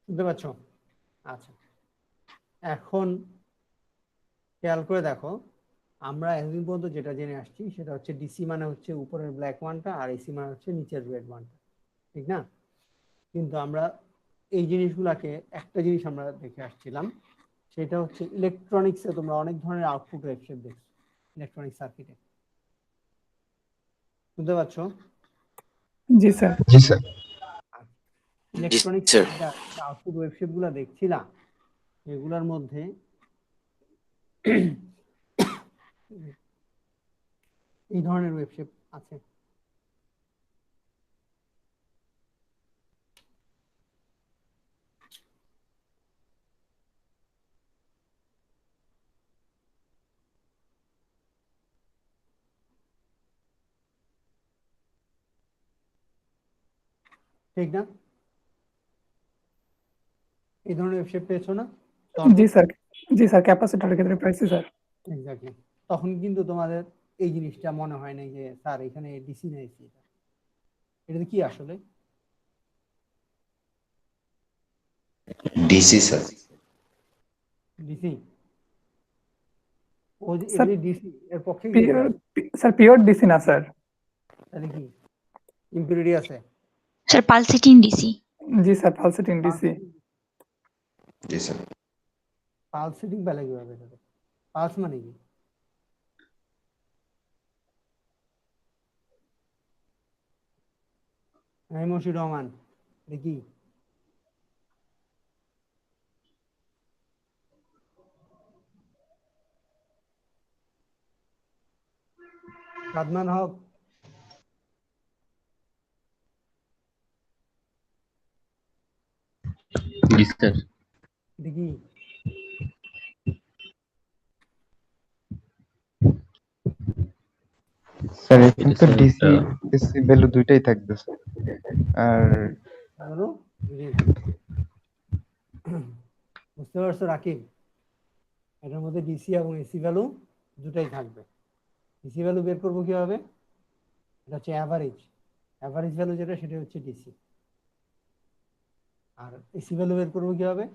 বুঝতে পারছো? আচ্ছা, এখন খেয়াল করে দেখো, আমরা এতদিন পর্যন্ত যেটা জেনে আসছি সেটা হচ্ছে ডিসি মানে হচ্ছে উপরের ব্ল্যাক ওয়ানটা আর এসি মানে হচ্ছে নিচের রেড ওয়ানটা, ঠিক না? কিন্তু আমরা এই জিনিসগুলাকে একটা জিনিস আমরা দেখে আসছিলাম, সেটা হচ্ছে ইলেকট্রনিক্সে তোমরা অনেক ধরনের আউটপুট ওয়েভশেপ দেখছো ইলেকট্রনিক সার্কিটে, বুঝতে পারছো? জি স্যার। জি স্যার। Electronic sir. আউটপুট ওয়েভশেপ গুলা দেখছিলাম, এগুলার মধ্যে এই ধরনের ওয়েভশেপ আছে। ঠিক না? এই ধরনের ওয়েভশেপ পেয়েছো না? জি স্যার। জি স্যার, ক্যাপাসিটরের ক্ষেত্রে পাইছি স্যার। এক্স্যাক্টলি। তখন কিন্তু তোমাদের এই জিনিসটা মনে হয় না যে স্যার এখানে ডিসি না এসি, এটা কি আসলে? DC sir. ডিসি। ও যে স্যার, ডিসি এর পক্ষে কি পিওর আছে? স্যার, পিওর ডিসি না স্যার। তাহলে কি ইম্পিউরিটি আছে? Sir pulsating DC. জি স্যার, পালসেটিং ডিসি। জি স্যার। পালসেটিং বেলা কিভাবে হবে? পালস মানে কি? মশির রহমান, দেখি সাদমান হক, জি স্যার। দেখি স্যার এখানে তো ডিসি এসি ভ্যালু দুইটাই থাকবে স্যার। আর বলো, বুঝতে পারছো রাকিব? এটার মধ্যে ডিসি এবং এসি ভ্যালু দুটাই থাকবে। ডিসি ভ্যালু বের করবো কিভাবে? এটা হচ্ছে অ্যাভারেজ, অ্যাভারেজ ভ্যালু যেটা সেটা হচ্ছে ডিসি। আর এসি ভ্যালু বের করবো কিভাবে?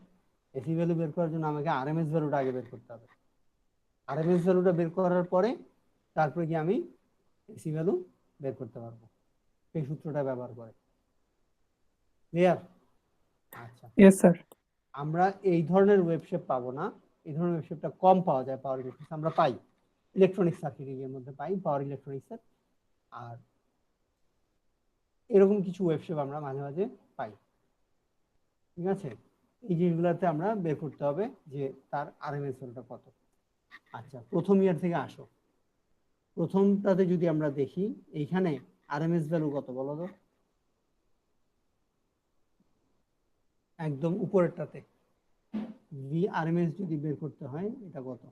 এসি ভ্যালু বের করার জন্য আমাকে আরএমএস ভ্যালুটা আগে বের করতে হবে। আরএমএস ভ্যালুটা বের করার পরে তারপরে কি আমি এসি ভ্যালু বের করতে পারবো এই সূত্রটা ব্যবহার করে। ক্লিয়ার? আচ্ছা, ইয়েস স্যার। আমরা এই ধরনের ওয়েবশেপ পাবো না, এই ধরনের ওয়েবশেপটা কম পাওয়া যায় পাওয়ার ইলেকট্রনিক্স, আমরা পাই ইলেকট্রনিক সার্কিটের মধ্যে পাই পাওয়ার ইলেকট্রনিক্সের। আর এরকম কিছু ওয়েবশেপ আমরা মাঝে মাঝে পাই, ঠিক আছে? এই জিনিসগুলোতে আমরা বের করতে হবে যে তার আরএমএস ভ্যালুটা কত। আচ্ছা, প্রথম ইয়ার থেকে আসো, প্রথমটাতে যদি আমরা দেখি এইখানে আরএমএস ভ্যালু কত বলো তো? একদম উপরেরটাতে ভি আরএমএস যদি বের করতে হয় এটা কত?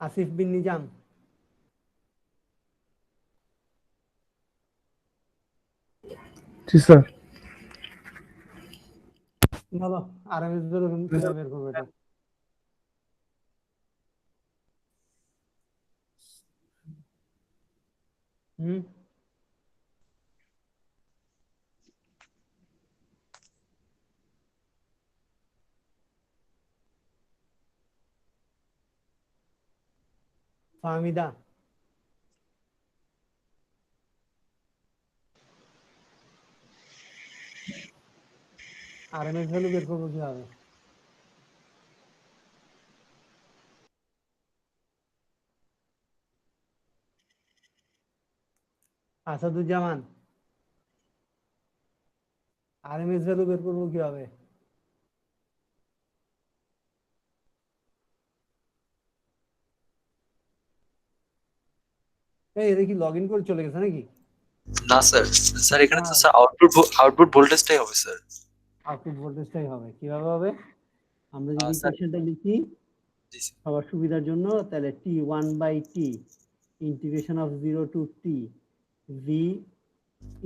আসিফ বিন নিজাম, জি স্যার। বলো আরএমএস ভ্যালু কিভাবে বের করবো এটা? হুম, ফাহমিদা, আরএমএস ভ্যালু বের করবো কিভাবে? আসাদুজ্জামান, আরএমএস ভ্যালু বের করবো কিভাবে? এই এটা কি লগ ইন করে চলে গেছে নাকি? না স্যার, স্যার এখানে তো স্যার আউটপুট ভোল্টেজটাই হবে স্যার। আউটপুট ভোল্টেজটাই হবে, কিভাবে হবে? আমরা যদি স্যার ইকুয়েশনটা লিখি জি স্যার। সবার সুবিধার জন্য, তাহলে T 1/t integration of 0 to T V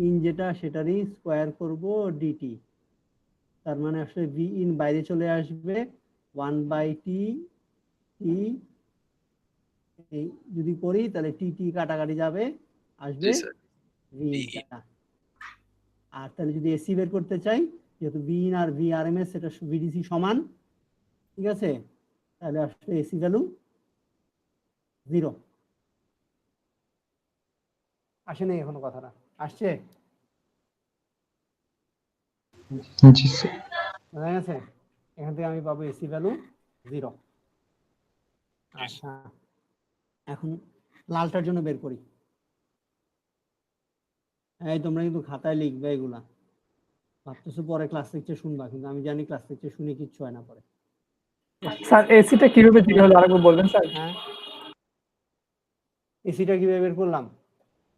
in যেটা সেটারই স্কোয়ার করব ডিটি, তার মানে আসলে ভি ইন বাইরে চলে আসবে 1/t টি এই যদি করি তাহলে টি টি কাটাকাটি যাবে, আসবে জি স্যার ভি ইনটা। আর তাহলে যদি এসি বের করতে চাই, যেহেতু ভি ইন আর ভি আর এম এস এটা ভিডিসি সমান, ঠিক আছে, তাহলে আসলে এসি ভ্যালু 0। আসে নাই এখনো কথাটা? আসছে? জি স্যার। বোঝা গেছে? এখান থেকে আমি পাবো এসি ভ্যালু 0। আচ্ছা, এখন লালটার জন্য বের করি। এই তোমরা কিন্তু খাতায় লিখবে এগুলা, ভাবতেছো পরে ক্লাস লেকচার শুনবা, কিন্তু আমি জানি ক্লাস লেকচার শুনে কিচ্ছু হয় না পরে। স্যার এসিটা কিভাবে দিতে হলো আরেকবার বলবেন স্যার? হ্যাঁ, এসিটা কিভাবে বের করলাম?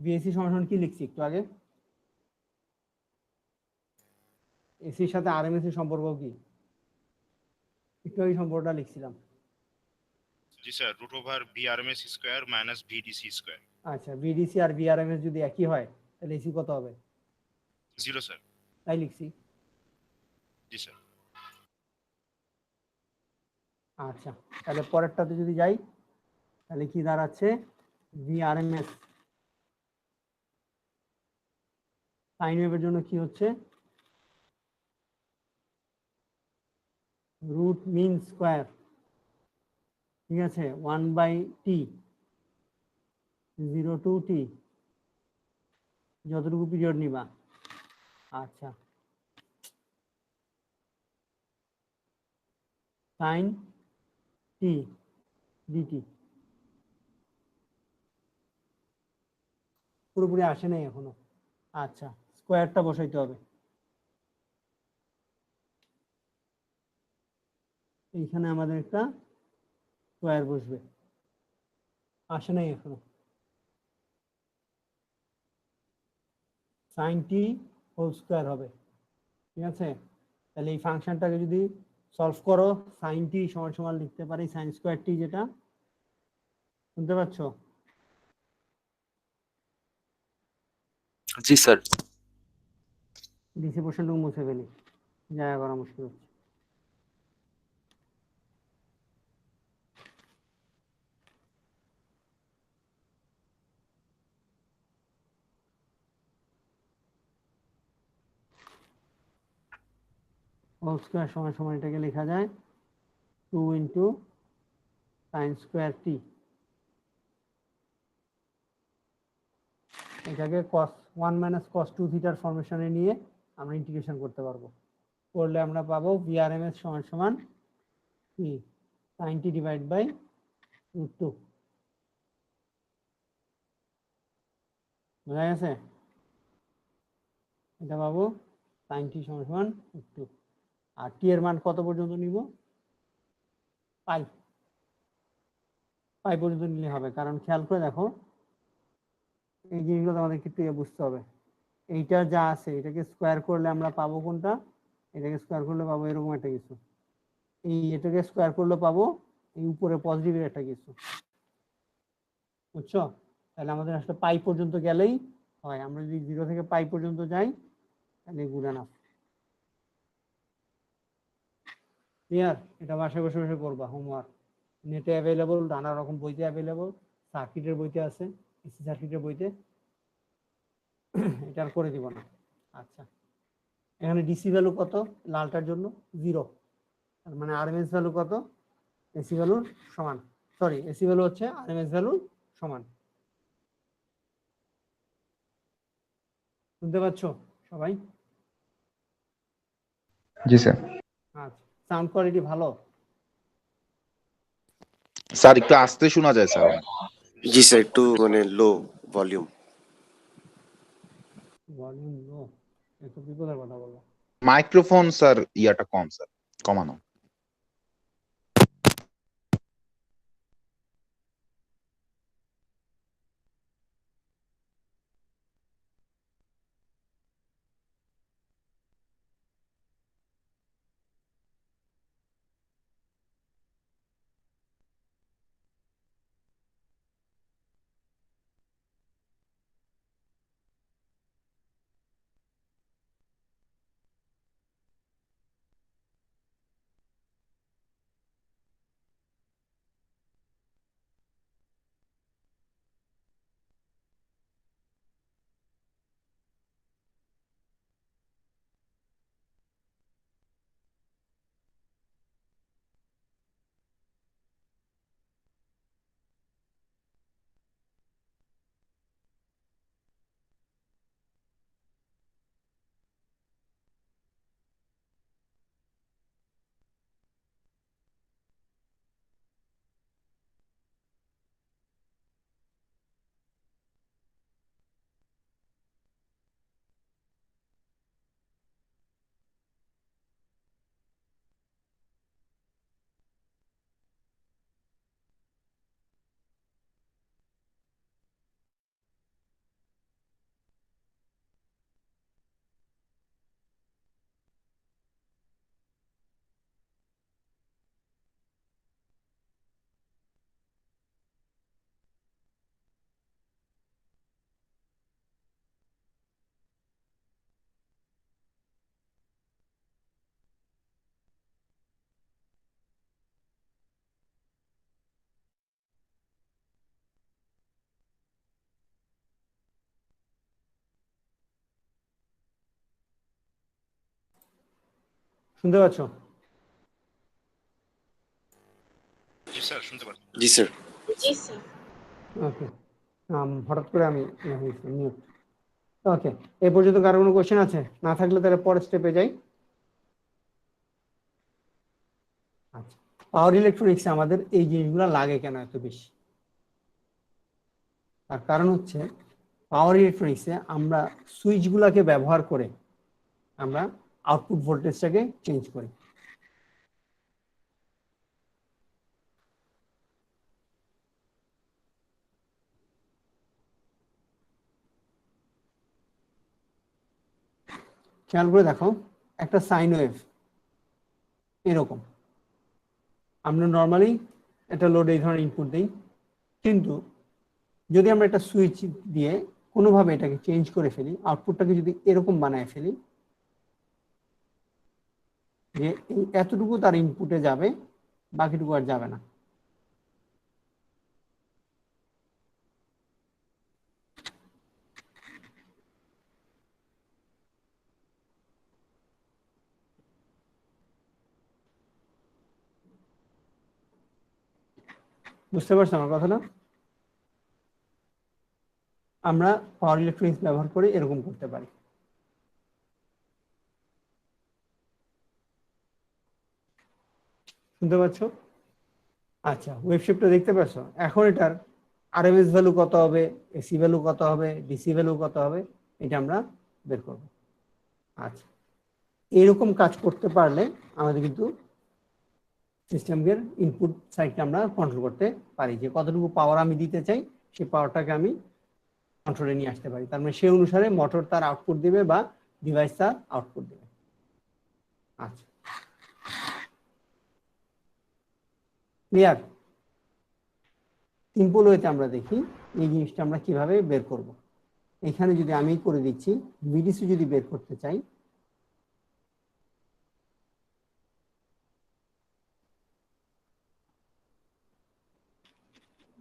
বিএসি সমান কি লিখছি একটু আগে? এসির সাথে আরএমএস এর সম্পর্ক কি? একটু আগে সম্পর্কটা লিখছিলাম। জি sir, root over VRMS square minus VDC square. আচ্ছা, ভিডিসি আর বিআরএমএস যদি একই হয় তাহলে এসি কত হবে? 0 স্যার। তাই লিখছি। জি স্যার। আচ্ছা, তাহলে পরেরটাতে যদি যাই তাহলে কি দাঁড়াচ্ছে? ভিআরএমএস সাইন ওয়েভের জন্য কি হচ্ছে? রুট মিন স্কোয়ার, ঠিক আছে, 1/t 0 to t, যতটুকু পিরিয়ড নিবা। আচ্ছা, সাইন টি ডিটি পুরোপুরি আসে নাই এখনো। আচ্ছা, স্কোয়ারটা বসাইতে হবে। এইখানে আমাদের একটা স্কোয়ার বসবে, আসে নাই এখনো। সাইন টি হোল স্কোয়ার হবে, ঠিক আছে। তাহলে এই ফাংশনটাকে যদি সলভ করো, সাইন টি সমান সমান লিখতে পারি সাইন স্কোয়ার টি, যেটা শুনতে পাচ্ছ? জি স্যার। ডিসি পোর্শনটুকু মুছে ফেলি, জায়গা করা মুশকিল হচ্ছে। হোল স্কোয়ার সমান সমান এটাকে লেখা যায় 2 ইন্টু সাইন স্কোয়ার টি। এটাকে cos 1 মাইনাস cos 2 থিটার ফরমেশনে নিয়ে আমরা ইন্টিগ্রেশন করতে পারবো। করলে আমরা পাবো VRMS সমান সমান কি, sine T divide by root 2। বোঝা গেছে? এটা পাবো সাইন টি সমান সমান রুট 2। আর টি এর মান কত পর্যন্ত নিব? পাই পাই পর্যন্ত নিলে হবে, কারণ খেয়াল করে দেখো এই জিনিসগুলো আমাদের একটু বুঝতে হবে। এইটা যা আছে এটাকে স্কোয়ার করলে আমরা পাবো কোনটা? এটাকে স্কোয়ার করলে পাবো এরকম একটা কিছু। এটাকে স্কোয়ার করলে পাবো এই উপরে পজিটিভের একটা কিছু, বুঝছো? তাহলে আমাদের আসলে পাই পর্যন্ত গেলেই হয়। আমরা যদি 0 থেকে পাই পর্যন্ত যাই তাহলে গুড এনাফ। ক্লিয়ার? এটা বাসায় বসে বসে করবা, হোমওয়ার্ক। নেটে অ্যাভেলেবল, নানা রকম বইতে অ্যাভেলেবল, সার্কিটের বইতে আছে, এসি সার্কিটের বইতে। এটা আর করে দিব না। আচ্ছা, এখানে ডিসি ভ্যালু কত লালটার জন্য? 0। তার মানে আরএমএস ভ্যালু কত? এসি ভ্যালুর সমান, সরি এসি ভ্যালু হচ্ছে আরএমএস ভ্যালুর সমান। শুনতে পাচ্ছ সবাই? জি স্যার। আচ্ছা, সাউন্ড কোয়ালিটি ভালো? স্যার একটু আস্তে শোনা যায় স্যার। জি স্যার, একটু মানে লো ভলিউম। ভলিউম লো? একটু বিপদের কথা বললো। মাইক্রোফোন স্যার ইয়াটা কম স্যার, কমানো। শুনতে পাচ্ছ? জি স্যার শুনতে পাচ্ছি। জি স্যার। ওকে, হঠাৎ করে আমি ওকে, এই পর্যন্ত কারো কোনো কোশ্চেন আছে? না থাকলে তাহলে পরের স্টেপে যাই। আচ্ছা, পাওয়ার ইলেকট্রনিক্সে আমাদের এই জিনিসগুলো লাগে কেন এত বেশি? তার কারণ হচ্ছে পাওয়ার ইলেকট্রনিক্সে আমরা সুইচগুলোকে ব্যবহার করে আমরা আউটপুট ভোল্টেজটাকে চেঞ্জ করি। খেয়াল করে দেখো, একটা সাইন ওয়েভ এরকম, আমরা নর্মালি একটা লোডে এই ধরনের ইনপুট দিই, কিন্তু যদি আমরা একটা সুইচ দিয়ে কোনোভাবে এটাকে চেঞ্জ করে ফেলি, আউটপুটটাকে যদি এরকম বানায় ফেলি যে এতটুকু তার ইনপুটে যাবে, বাকিটুকু আর যাবে না। বুঝতে পারছো আমার কথাটা? আমরা পাওয়ার ইলেকট্রনিক্স ব্যবহার করে এরকম করতে পারি। শুনতে পাচ্ছ? আচ্ছা, ওয়েভ শেপটা দেখতে পাচ্ছ? এখন এটার আরএমএস ভ্যালু কত হবে, এসি ভ্যালু কত হবে, ডিসি ভ্যালু কত হবে, এটা আমরা বের করব। আচ্ছা, এরকম কাজ করতে পারলে আমাদের কিন্তু সিস্টেমের ইনপুট সাইডটা আমরা কন্ট্রোল করতে পারি, যে কতটুকু পাওয়ার আমি দিতে চাই সেই পাওয়ারটাকে আমি কন্ট্রোলে নিয়ে আসতে পারি। তার মানে সেই অনুসারে মোটর তার আউটপুট দিবে বা ডিভাইস তার আউটপুট দিবে। আচ্ছা, ক্লিয়ার? সিম্পল ওয়েতে আমরা দেখি এই জিনিসটা আমরা কিভাবে বের করব। এখানে যদি আমি করে দিচ্ছি, ভিডিসি যদি বের করতে চাই,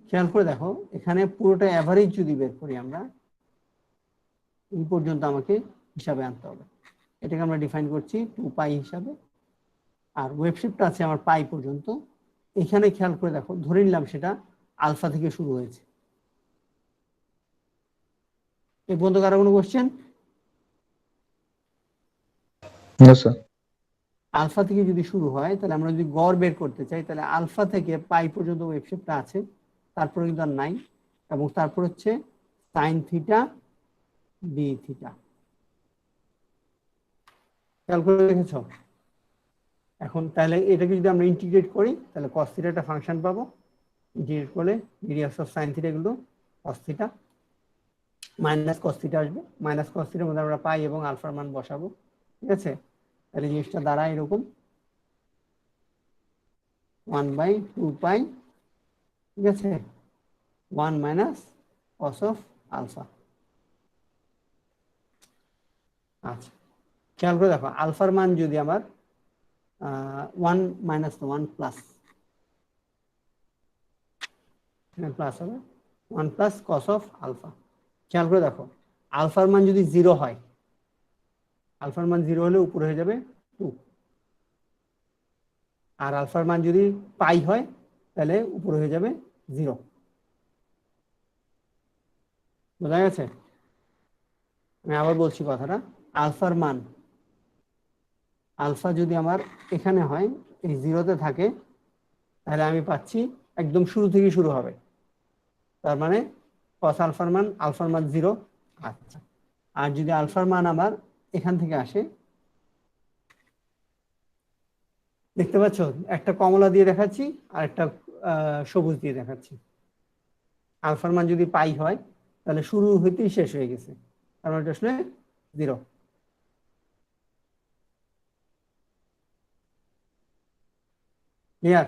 খেয়াল করে দেখো, এখানে পুরোটা অ্যাভারেজ যদি বের করি আমরা, এই পর্যন্ত আমাকে হিসাবে আনতে হবে। এটাকে আমরা ডিফাইন করছি 2π হিসাবে, আর ওয়েভ শিফটটা আছে আমার পাই পর্যন্ত। এখানে খেয়াল করে দেখো, ধরে নিলাম সেটা আলফা থেকে শুরু হয়েছে। এই পর্যন্ত কারো কোনো কোশ্চেন? না স্যার। আলফা থেকে যদি শুরু হয়, তাহলে আমরা যদি গড় বের করতে চাই, তাহলে আলফা থেকে পাই পর্যন্ত ওয়েভ শিফটটা আছে, তারপরে কিন্তু আর নাই, এবং তারপর হচ্ছে সাইন থিটা বি থিটা। খেয়াল করে দেখেছ? এখন তাহলে এটাকে যদি আমরা ইন্টিগ্রেট করি, তাহলে কস থিটা একটা ফাংশন পাবো, ইন্টিগ্রেট করলে রেডিয়াস অফ সাইন থিটা এগুলো cos theta, minus cos theta আসবে, মাইনাস কস থিটার মধ্যে আমরা পাই এবং আলফার মান বসাবো। ঠিক আছে? তাহলে জিনিসটা দাঁড়ায় এরকম 1/2π, ঠিক আছে, 1 মাইনাস কস অফ আলফা। আচ্ছা, খেয়াল করে দেখো, আলফার মান যদি আমার 1 মাইনাস 1 প্লাস, প্লাস হবে 1 প্লাস কস অফ আলফা। খেয়াল করে দেখো, আলফার মান যদি 0 হয়, আলফার মান 0 হলে উপরে হয়ে যাবে 2, আর আলফার মান যদি পাই হয় তাহলে উপরে হয়ে যাবে 0। বোঝা গেছে? আমি আবার বলছি কথাটা, আলফার মান, আলফা যদি আমার এখানে হয়, এই 0-তে থাকে, তাহলে আমি পাচ্ছি একদম শুরু থেকে শুরু হবে, তার মানে কস আলফার মান 0। আচ্ছা, আর যদি আলফার মান আমার এখান থেকে আসে, দেখতে পাচ্ছ একটা কমলা দিয়ে দেখাচ্ছি আর একটা সবুজ দিয়ে দেখাচ্ছি। আলফার মান যদি পাই হয় তাহলে শুরু হইতেই শেষ হয়ে গেছে, তার মানে এটা আসলে 0। ক্লিয়ার?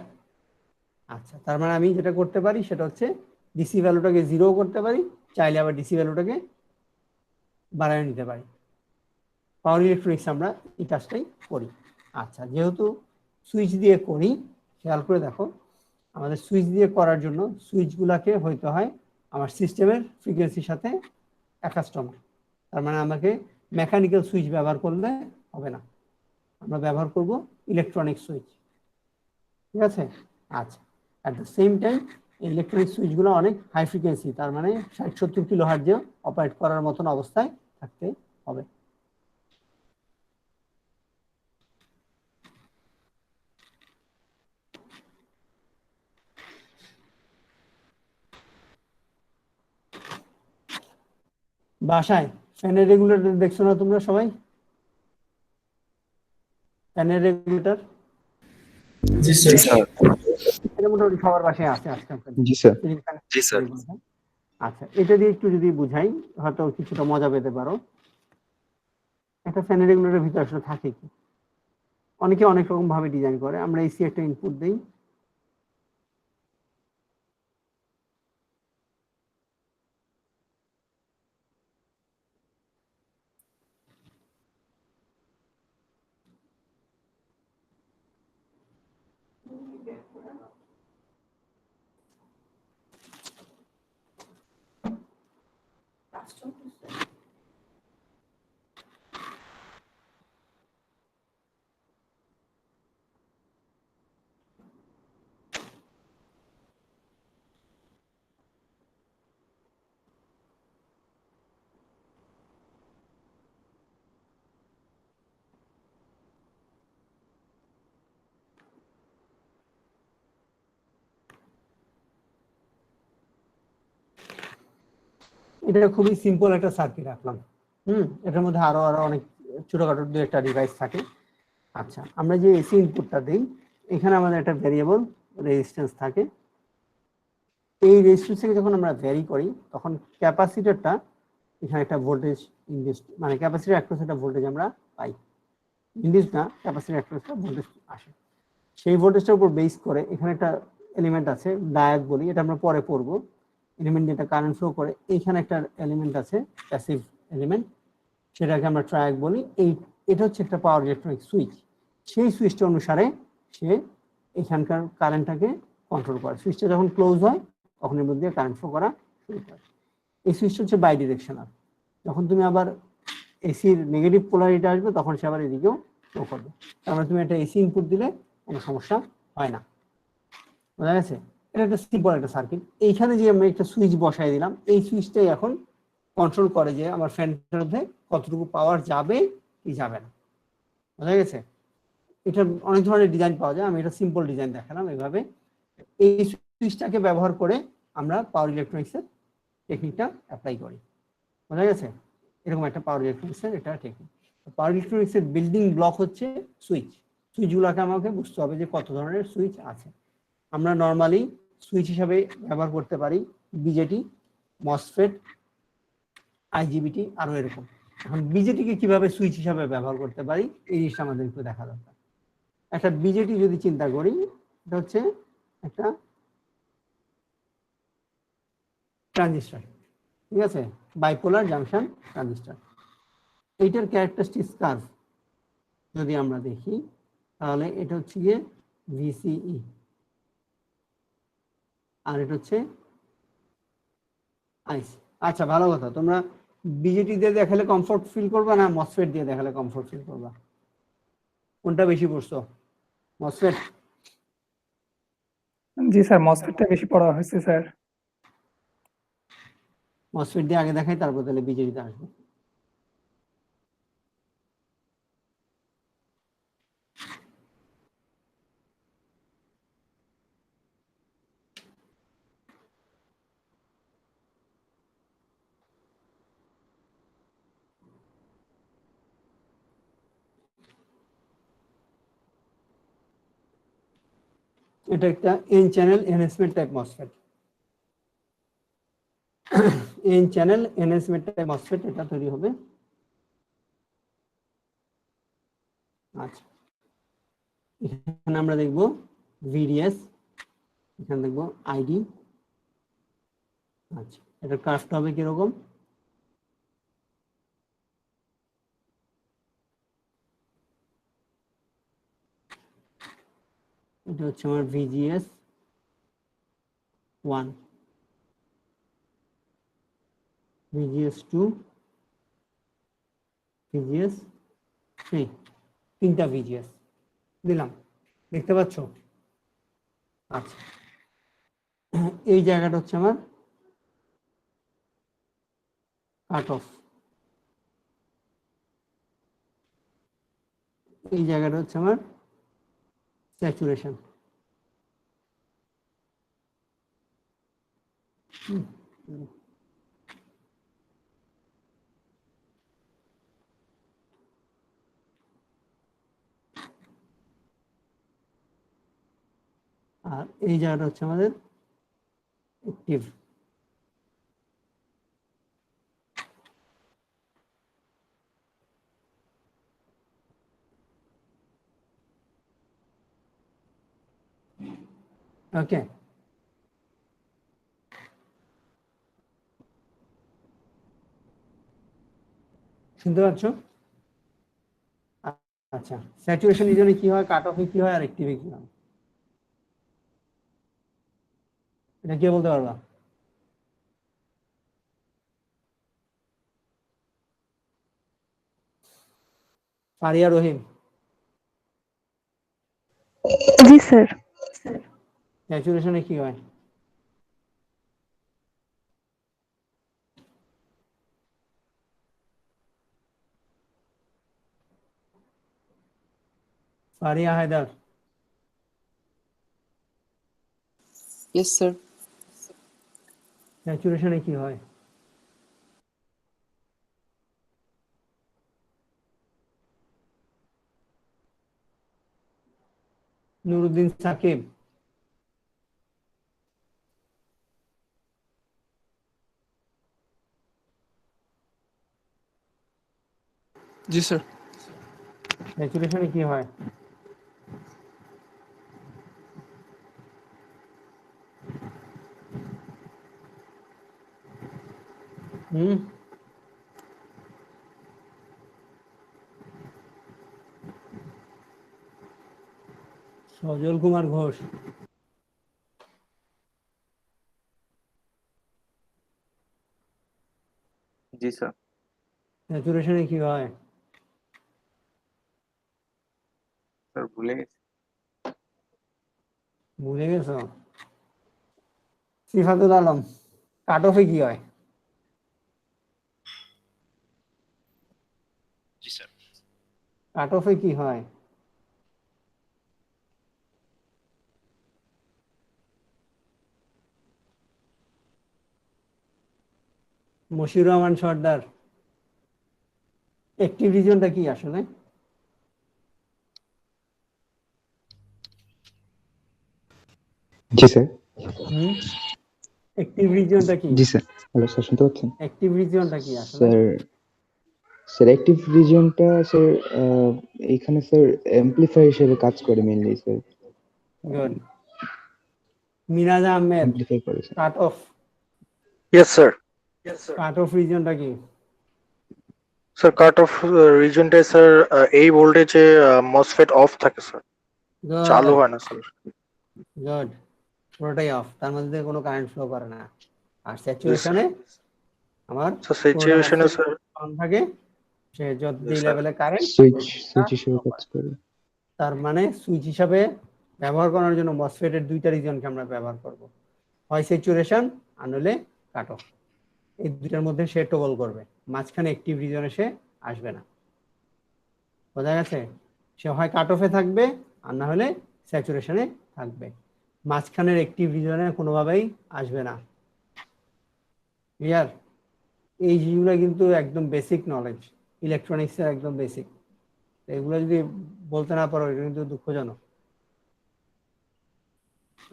আচ্ছা, তার মানে আমি যেটা করতে পারি সেটা হচ্ছে ডিসি ভ্যালুটাকে 0 করতে পারি, চাইলে আবার ডিসি ভ্যালুটাকে বাড়ায় নিতে পারি। পাওয়ার ইলেকট্রনিক্স আমরা এই কাজটাই করি। আচ্ছা, যেহেতু সুইচ দিয়ে করি, খেয়াল করে দেখো, আমাদের সুইচ দিয়ে করার জন্য সুইচগুলোকে হইতে হয় আমার সিস্টেমের ফ্রিকোয়েন্সির সাথে অ্যাকাস্টম। তার মানে আমাকে মেকানিক্যাল সুইচ ব্যবহার করলে হবে না, আমরা ব্যবহার করব ইলেকট্রনিক সুইচ, ঠিক আছে? আচ্ছা, at the same time electronic সুইচগুলো অনেক হাই ফ্রিকোয়েন্সি, তার মানে 60-70 কিলো হার্টজে অপারেট করার মতন অবস্থায় থাকতে হবে। বাসায় ফ্যানের রেগুলেটর দেখছো না তোমরা সবাই? ফ্যানের রেগুলেটর জি স্যার। এটা মোটামুটি সবার বাসায় আছে আজকালকার দিনে। জি স্যার। জি স্যার। আচ্ছা, এটা দিয়ে একটু যদি বুঝাই হয়তো কিছুটা মজা পেতে পারো। একটা ফ্যানের রেগুলেটরের ভিতরে আসলে থাকে কি? অনেকে অনেক রকম ভাবে ডিজাইন করে। আমরা এসি একটা ইনপুট দিই, এটা খুবই সিম্পল একটা সার্কিট রাখলাম। এটার মধ্যে আরো অনেক ছোটখাটো দু একটা ডিভাইস থাকে। আচ্ছা, আমরা যে এসি ইনপুটটা দিই, এখানে আমাদের একটা ভ্যারিয়েবল রেজিস্ট্যান্স থাকে। এই রেজিস্ট্যান্সকে যখন আমরা ভ্যারি করি তখন ক্যাপাসিটরটা এখানে একটা ভোল্টেজ ইনডিউস, মানে ক্যাপাসিটর অ্যাক্রস একটা ভোল্টেজ আমরা পাই। ইনডিউস না, ক্যাপাসিটর অ্যাক্রস একটা ভোল্টেজ আসে। সেই ভোল্টেজটার উপর বেস করে এখানে একটা এলিমেন্ট আছে, ডায়োড বলি, এটা আমরা পরে পড়বো। এলিমেন্ট যেটা কারেন্ট ফ্লো করে, এইখানে একটা এলিমেন্ট আছে প্যাসিভ এলিমেন্ট, সেটাকে আমরা ট্রায়াক বলি। এটা হচ্ছে একটা পাওয়ার ইলেকট্রনিক সুইচ। সেই সুইচটা অনুসারে সে এখানকার কারেন্টটাকে কন্ট্রোল করে। সুইচটা যখন ক্লোজ হয় তখন এর মধ্যে কারেন্ট ফ্লো করা শুরু করে। এই সুইচটা হচ্ছে বাই ডিরেকশনাল। যখন তুমি আবার এসির নেগেটিভ পোলারিটি আসবে তখন সে আবার এদিকেও ফ্লো করবে। তার মানে তুমি একটা এসি ইনপুট দিলে কোনো সমস্যা হয় না। বোঝা গেছে? এটা একটা সিম্পল একটা সার্কিট। এইখানে যে আমি একটা সুইচ বসাই দিলাম, এই সুইচটাই এখন কন্ট্রোল করে যে আমার ফ্যানটার মধ্যে কতটুকু পাওয়ার যাবে কি যাবে না। বোঝা গেছে? এটা অনেক ধরনের ডিজাইন পাওয়া যায়, আমি এটা সিম্পল ডিজাইন দেখালাম এইভাবে। এই সুইচটাকে ব্যবহার করে আমরা পাওয়ার ইলেকট্রনিক্সের টেকনিকটা অ্যাপ্লাই করি। বোঝা গেছে? এরকম একটা পাওয়ার ইলেকট্রনিক্সের এটা টেকনিক। পাওয়ার ইলেকট্রনিক্সের বিল্ডিং ব্লক হচ্ছে সুইচ। সুইচগুলোকে আমাকে বুঝতে হবে যে কত ধরনের সুইচ আছে। আমরা নর্মালি সুইচ হিসাবে ব্যবহার করতে পারি বিজেটি, মসফেট, আইজিবিটি, আরো এরকম। এখন বিজেটিকে কিভাবে সুইচ হিসাবে ব্যবহার করতে পারি এই জিনিসটা আমাদের একটু দেখা দরকার। একটা বিজেটি যদি চিন্তা করি, এটা হচ্ছে একটা ট্রানজিস্টর, ঠিক আছে? Bipolar junction transistor. এইটার ক্যারেক্টারিস্টিক্স কার্ভ যদি আমরা দেখি তাহলে এটা হচ্ছে গিয়ে ভিসিই, আর এটা হচ্ছে আইসি। আচ্ছা, ভালো কথা। তোমরা বিজেটি দিয়ে দেখালে কমফোর্ট ফিল করবা না মসফেট দিয়ে দেখালে কমফোর্ট ফিল করবা? কোনটা বেশি পড়ছো? মসফেট? জি স্যার, মসফেটটা বেশি পড়া হয়েছে স্যার। মসফেট দিয়ে আগে দেখাই, তারপর তাহলে বিজেপিতে আসবো। এটা একটা N channel enhancement type MOSFET. N channel enhancement type MOSFET এটা তৈরি হবে। আচ্ছা, এখানে আমরা দেখব ভিডিএস, এখানে দেখব আইডি। আচ্ছা, এটা কাস্ট হবে কিরকম? এটা হচ্ছে আমার ভিজিএস 1, ভিজিএস 2, ভিজিএস 3। 3টা ভিজিএস দিলাম, দেখতে পাচ্ছ? আচ্ছা, এই জায়গাটা হচ্ছে আমার কাট অফ, এই জায়গাটা হচ্ছে আমার স্যাচুরেশন। আর এই জায়গাটা হচ্ছে আমাদের অ্যাক্টিভ। ওকে, শুনতে পাচ্ছ? আচ্ছা, স্যাচুরেশন রিজনে কি হয়, কাট অফে কি হয়, আর অ্যাক্টিভে কি হয়, এটা কে বলতে পারবা? ফারিয়া রহিম। জি স্যার। স্যাচুরেশনে কি হয়? ফারিয়া হায়দার। Yes sir. স্যাচুরেশনে কি হয়? নুরুদ্দিন সাকিব। জি স্যার। স্যাচুরেশনে কি হয়? সজল কুমার ঘোষ। জি স্যার। স্যাচুরেশনে কি হয়? স্যার ভুলে গেছি। ভুলে গেছো? সিফাতুল আলম। কাট অফে কি হয়? জি স্যার। কাট অফে কি হয়? মশিউর রহমান সর্দার। অ্যাক্টিভ রিজনটা কি আসলে? জি স্যার। অ্যাক্টিভ রিজনটা কি? জি স্যার। হ্যালো স্যার, শুনতে পাচ্ছেন? অ্যাক্টিভ রিজনটা কি আসলে? স্যার স্যার অ্যাক্টিভ রিজিয়নটা স্যার এখানে স্যার অ্যাম্পলিফায়ার হিসেবে কাজ করে mainly sir. Good. Miraj Ahmed. Amplify করে sir. Cut off. Yes sir. Cut off রিজনটা কি? স্যার কাট অফ রিজনটাই স্যার এই ভোল্টেজে মসফেট অফ থাকে স্যার, চালু হয় না স্যার। গুড, পুরোটাই অফ, তার মধ্যে কোনো কারেন্ট ফ্লো করে না। আর স্যাচুরেশনে আমার স্যাচুরেশনে স্যার অন থাকে, সে যত যে লেভেলে কারেন্ট সুইচ হিসেবে কাজ করে। তার মানে সুইচ হিসাবে ব্যবহার করার জন্য মসফেটের 2টা রিজনকে আমরা ব্যবহার করব, হয় স্যাচুরেশন আর নইলে কাট অফ। এই দুইটার মধ্যে সে টগল করবে, মাঝখানে অ্যাক্টিভ রিজনে সে আসবে না। বোঝা গেছে? সে হয় কাট অফে থাকবে আর না হলে স্যাচুরেশনে থাকবে, মাঝখানের অ্যাক্টিভ রিজনে কোনোভাবেই আসবে না। ক্লিয়ার? এই জিনিসগুলো কিন্তু একদম বেসিক নলেজ, ইলেকট্রনিক্সের একদম বেসিক। এগুলো যদি বলতে না পারো এটা কিন্তু দুঃখজনক।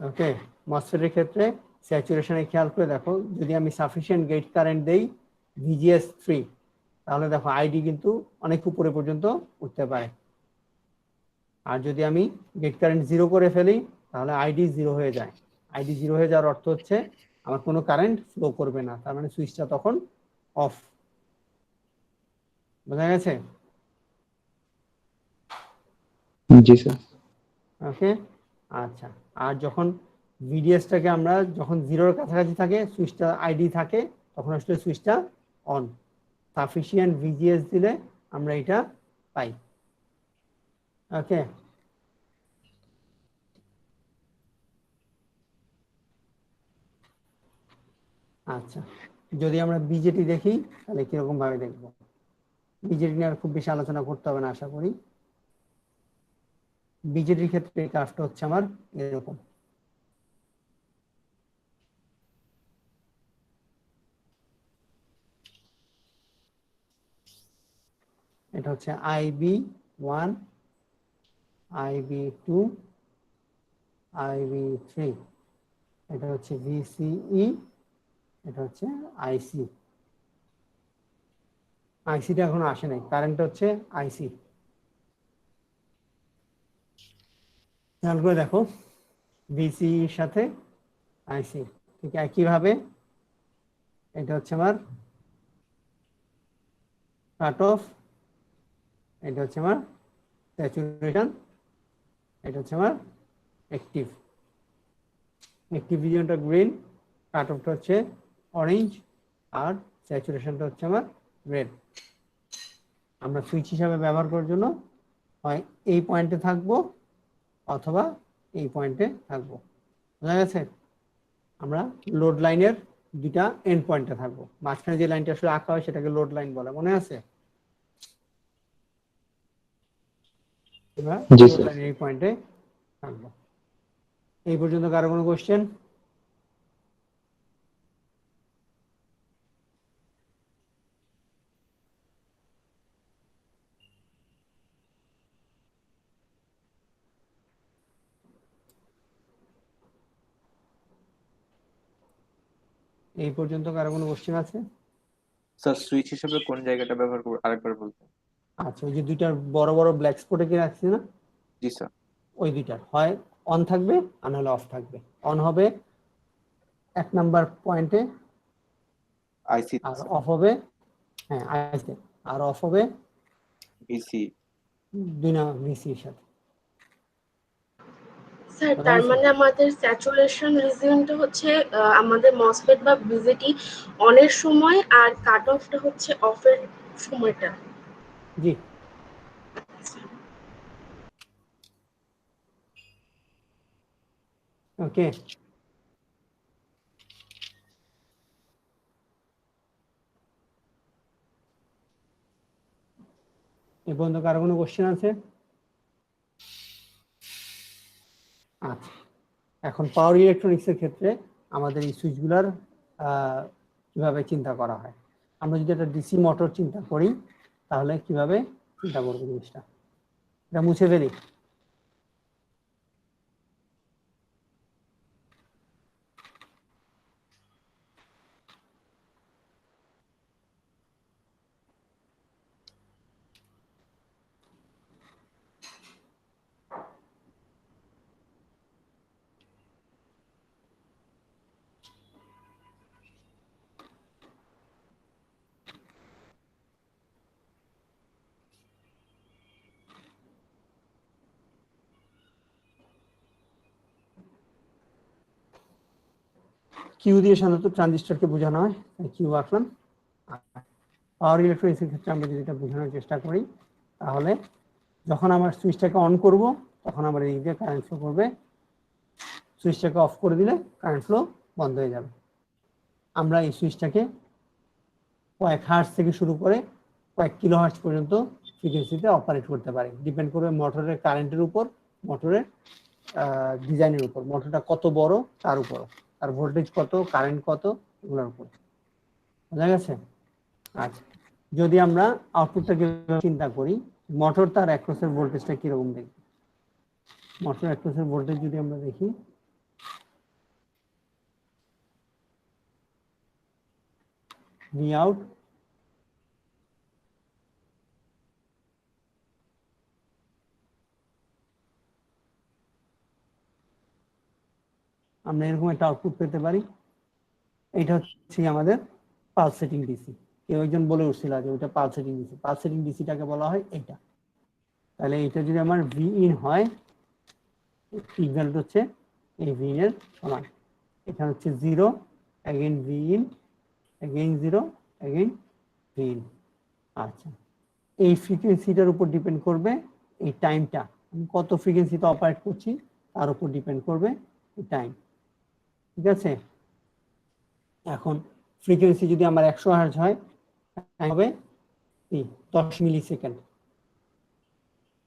ওকে, মসফেটের ক্ষেত্রে স্যাচুরেশনে খেয়াল করে দেখো, যদি আমি সাফিসিয়েন্ট গেট কারেন্ট দেই ভিজিএস 3, তাহলে দেখো আইডি কিন্তু অনেক উপরে পর্যন্ত উঠতে পারে। আর যদি আমি গেট কারেন্ট 0 করে ফেলি তাহলে আইডি 0 হয়ে যায়। আইডি 0 হয়ে যাওয়ার অর্থ হচ্ছে আমার কোনো কারেন্ট ফ্লো করবে না, তার মানে সুইচটা তখন অফ। বোঝা গেছে? জি স্যার। ওকে, আচ্ছা। আর যখন ভিডিএসটাকে আমরা যখন 0-এর কাছাকাছি থাকে, সুইচটা আইডি থাকে, তখন আসলে সুইচটা অন। সাফিসিয়েন্ট ভিজিএস দিলে আমরা এটা পাই। ওকে, আচ্ছা যদি আমরা বিজেটি দেখি তাহলে কিরকম ভাবে দেখবো? বিজেটি নিয়ে আর খুব বেশি আলোচনা করতে হবে না আশা করি। বিজেটির ক্ষেত্রে কাজটা হচ্ছে আমার এরকম, এটা হচ্ছে IB1, IB2, IB3, এটা হচ্ছে VCE, এটা হচ্ছে IC। আইসিটা এখনো আসে নাই, কারেন্টটা হচ্ছে আইসি। খেয়াল করে দেখো, ভিসিইর সাথে আইসি ঠিক একইভাবে এটা হচ্ছে আমার কাট অফ, এটা হচ্ছে আমার স্যাচুরেশন, এটা হচ্ছে আমার অ্যাক্টিভ। অ্যাক্টিভ রিজিয়নটা গ্রিন, কাট অফটা হচ্ছে অরেঞ্জ, আর স্যাচুরেশনটা হচ্ছে আমার রেড। আমরা সুইচ হিসাবে ব্যবহার করার জন্য হয় এই পয়েন্টে থাকবো অথবা এই পয়েন্টে থাকবো, বোঝা গেছে? আমরা লোড লাইনের দুইটা এন্ড পয়েন্টে থাকবো, মাঝখানে যে লাইনটা আসলে আঁকা হয় সেটাকে লোড লাইন বলে, মনে আছে? আমরা লোড লাইনের এই পয়েন্টে থাকবো। এই পর্যন্ত কারো কোনো কোশ্চেন? এই পর্যন্ত কারো কোনো কোশ্চেন আছে? স্যার সুইচ হিসেবে কোন জায়গাটা ব্যবহার করব আরেকবার বলতে? আচ্ছা, ওই যে দুইটার বড় বড় ব্ল্যাক স্পটে কি রাখছি না? জি স্যার। ওই দুইটার হয় অন থাকবে আর নাহলে অফ থাকবে। অন হবে 1 নাম্বার পয়েন্টে, আইসি আর অফ হবে, হ্যাঁ আইসি, আর অফ হবে ভিসি, 2 না ভিসির সাথে। স্যার তার মানে আমাদের স্যাচুরেশন রিজিয়নটা হচ্ছে আমাদের মসফেট বা বিজেটি অনের সময়, আর কাট অফটা হচ্ছে অফের সময়টা। জি, ওকে। এই পর্যন্ত কারো কোনো কোশ্চেন আছে? আচ্ছা, এখন পাওয়ার ইলেকট্রনিক্সের ক্ষেত্রে আমাদের এই সুইচগুলার কিভাবে চিন্তা করা হয়। আমরা যদি একটা ডিসি মোটর চিন্তা করি তাহলে কিভাবে চিন্তা করবো জিনিসটা, এটা মুছে ফেলি। কিউ দিয়ে সাধারণত ট্রানজিস্টরকে বোঝানো হয়, কিউ আঁকলাম। পাওয়ার ইলেকট্রনিক্সের ক্ষেত্রে আমরা যদি এটা বোঝানোর চেষ্টা করি তাহলে যখন আমার সুইচটাকে অন করব তখন আমার এই দিকে কারেন্ট ফ্লো করবে, সুইচটাকে অফ করে দিলে কারেন্ট ফ্লো বন্ধ হয়ে যাবে। আমরা এই সুইচটাকে কয়েক হার্জ থেকে শুরু করে কয়েক কিলো হার্জ পর্যন্ত ফ্রিকোয়েন্সিতে অপারেট করতে পারি, ডিপেন্ড করবে মোটরের কারেন্টের উপর, মোটরের ডিজাইনের উপর, মোটরটা কত বড় তার উপর, তার ভোল্টেজ কত, কারেন্ট কত, এগুলোর উপর, বোঝা গেছে? আচ্ছা, যদি আমরা আউটপুটটাকে চিন্তা করি, মোটর তার অ্যাক্রসের ভোল্টেজটা কিরকম দেখবে? মোটর অ্যাক্রসের ভোল্টেজ যদি আমরা দেখি, ভি আউট আমরা এরকম একটা আউটপুট পেতে পারি। এটা হচ্ছে আমাদের পালসেটিং ডিসি। কেউ একজন বলে উঠছিল যে ওইটা পালসেটিং ডিসি, পালসেটিং ডিসিটাকে বলা হয় এইটা। তাহলে এটা যদি আমার ভি ইন হয়, পিক ভ্যালু হচ্ছে এই ভি এর সমান। এখানে হচ্ছে 0, again V in, again 0, again V in. আচ্ছা, এই ফ্রিকোয়েন্সিটার উপর ডিপেন্ড করবে এই টাইমটা, আমি কত ফ্রিকোয়েন্সিতে অপারেট করছি তার উপর ডিপেন্ড করবে টাইম। ঠিক আছে, এখন ফ্রিকোয়েন্সি যদি আমার 100 হার্জ হয়, টাইম হবে 10 মিলি সেকেন্ড।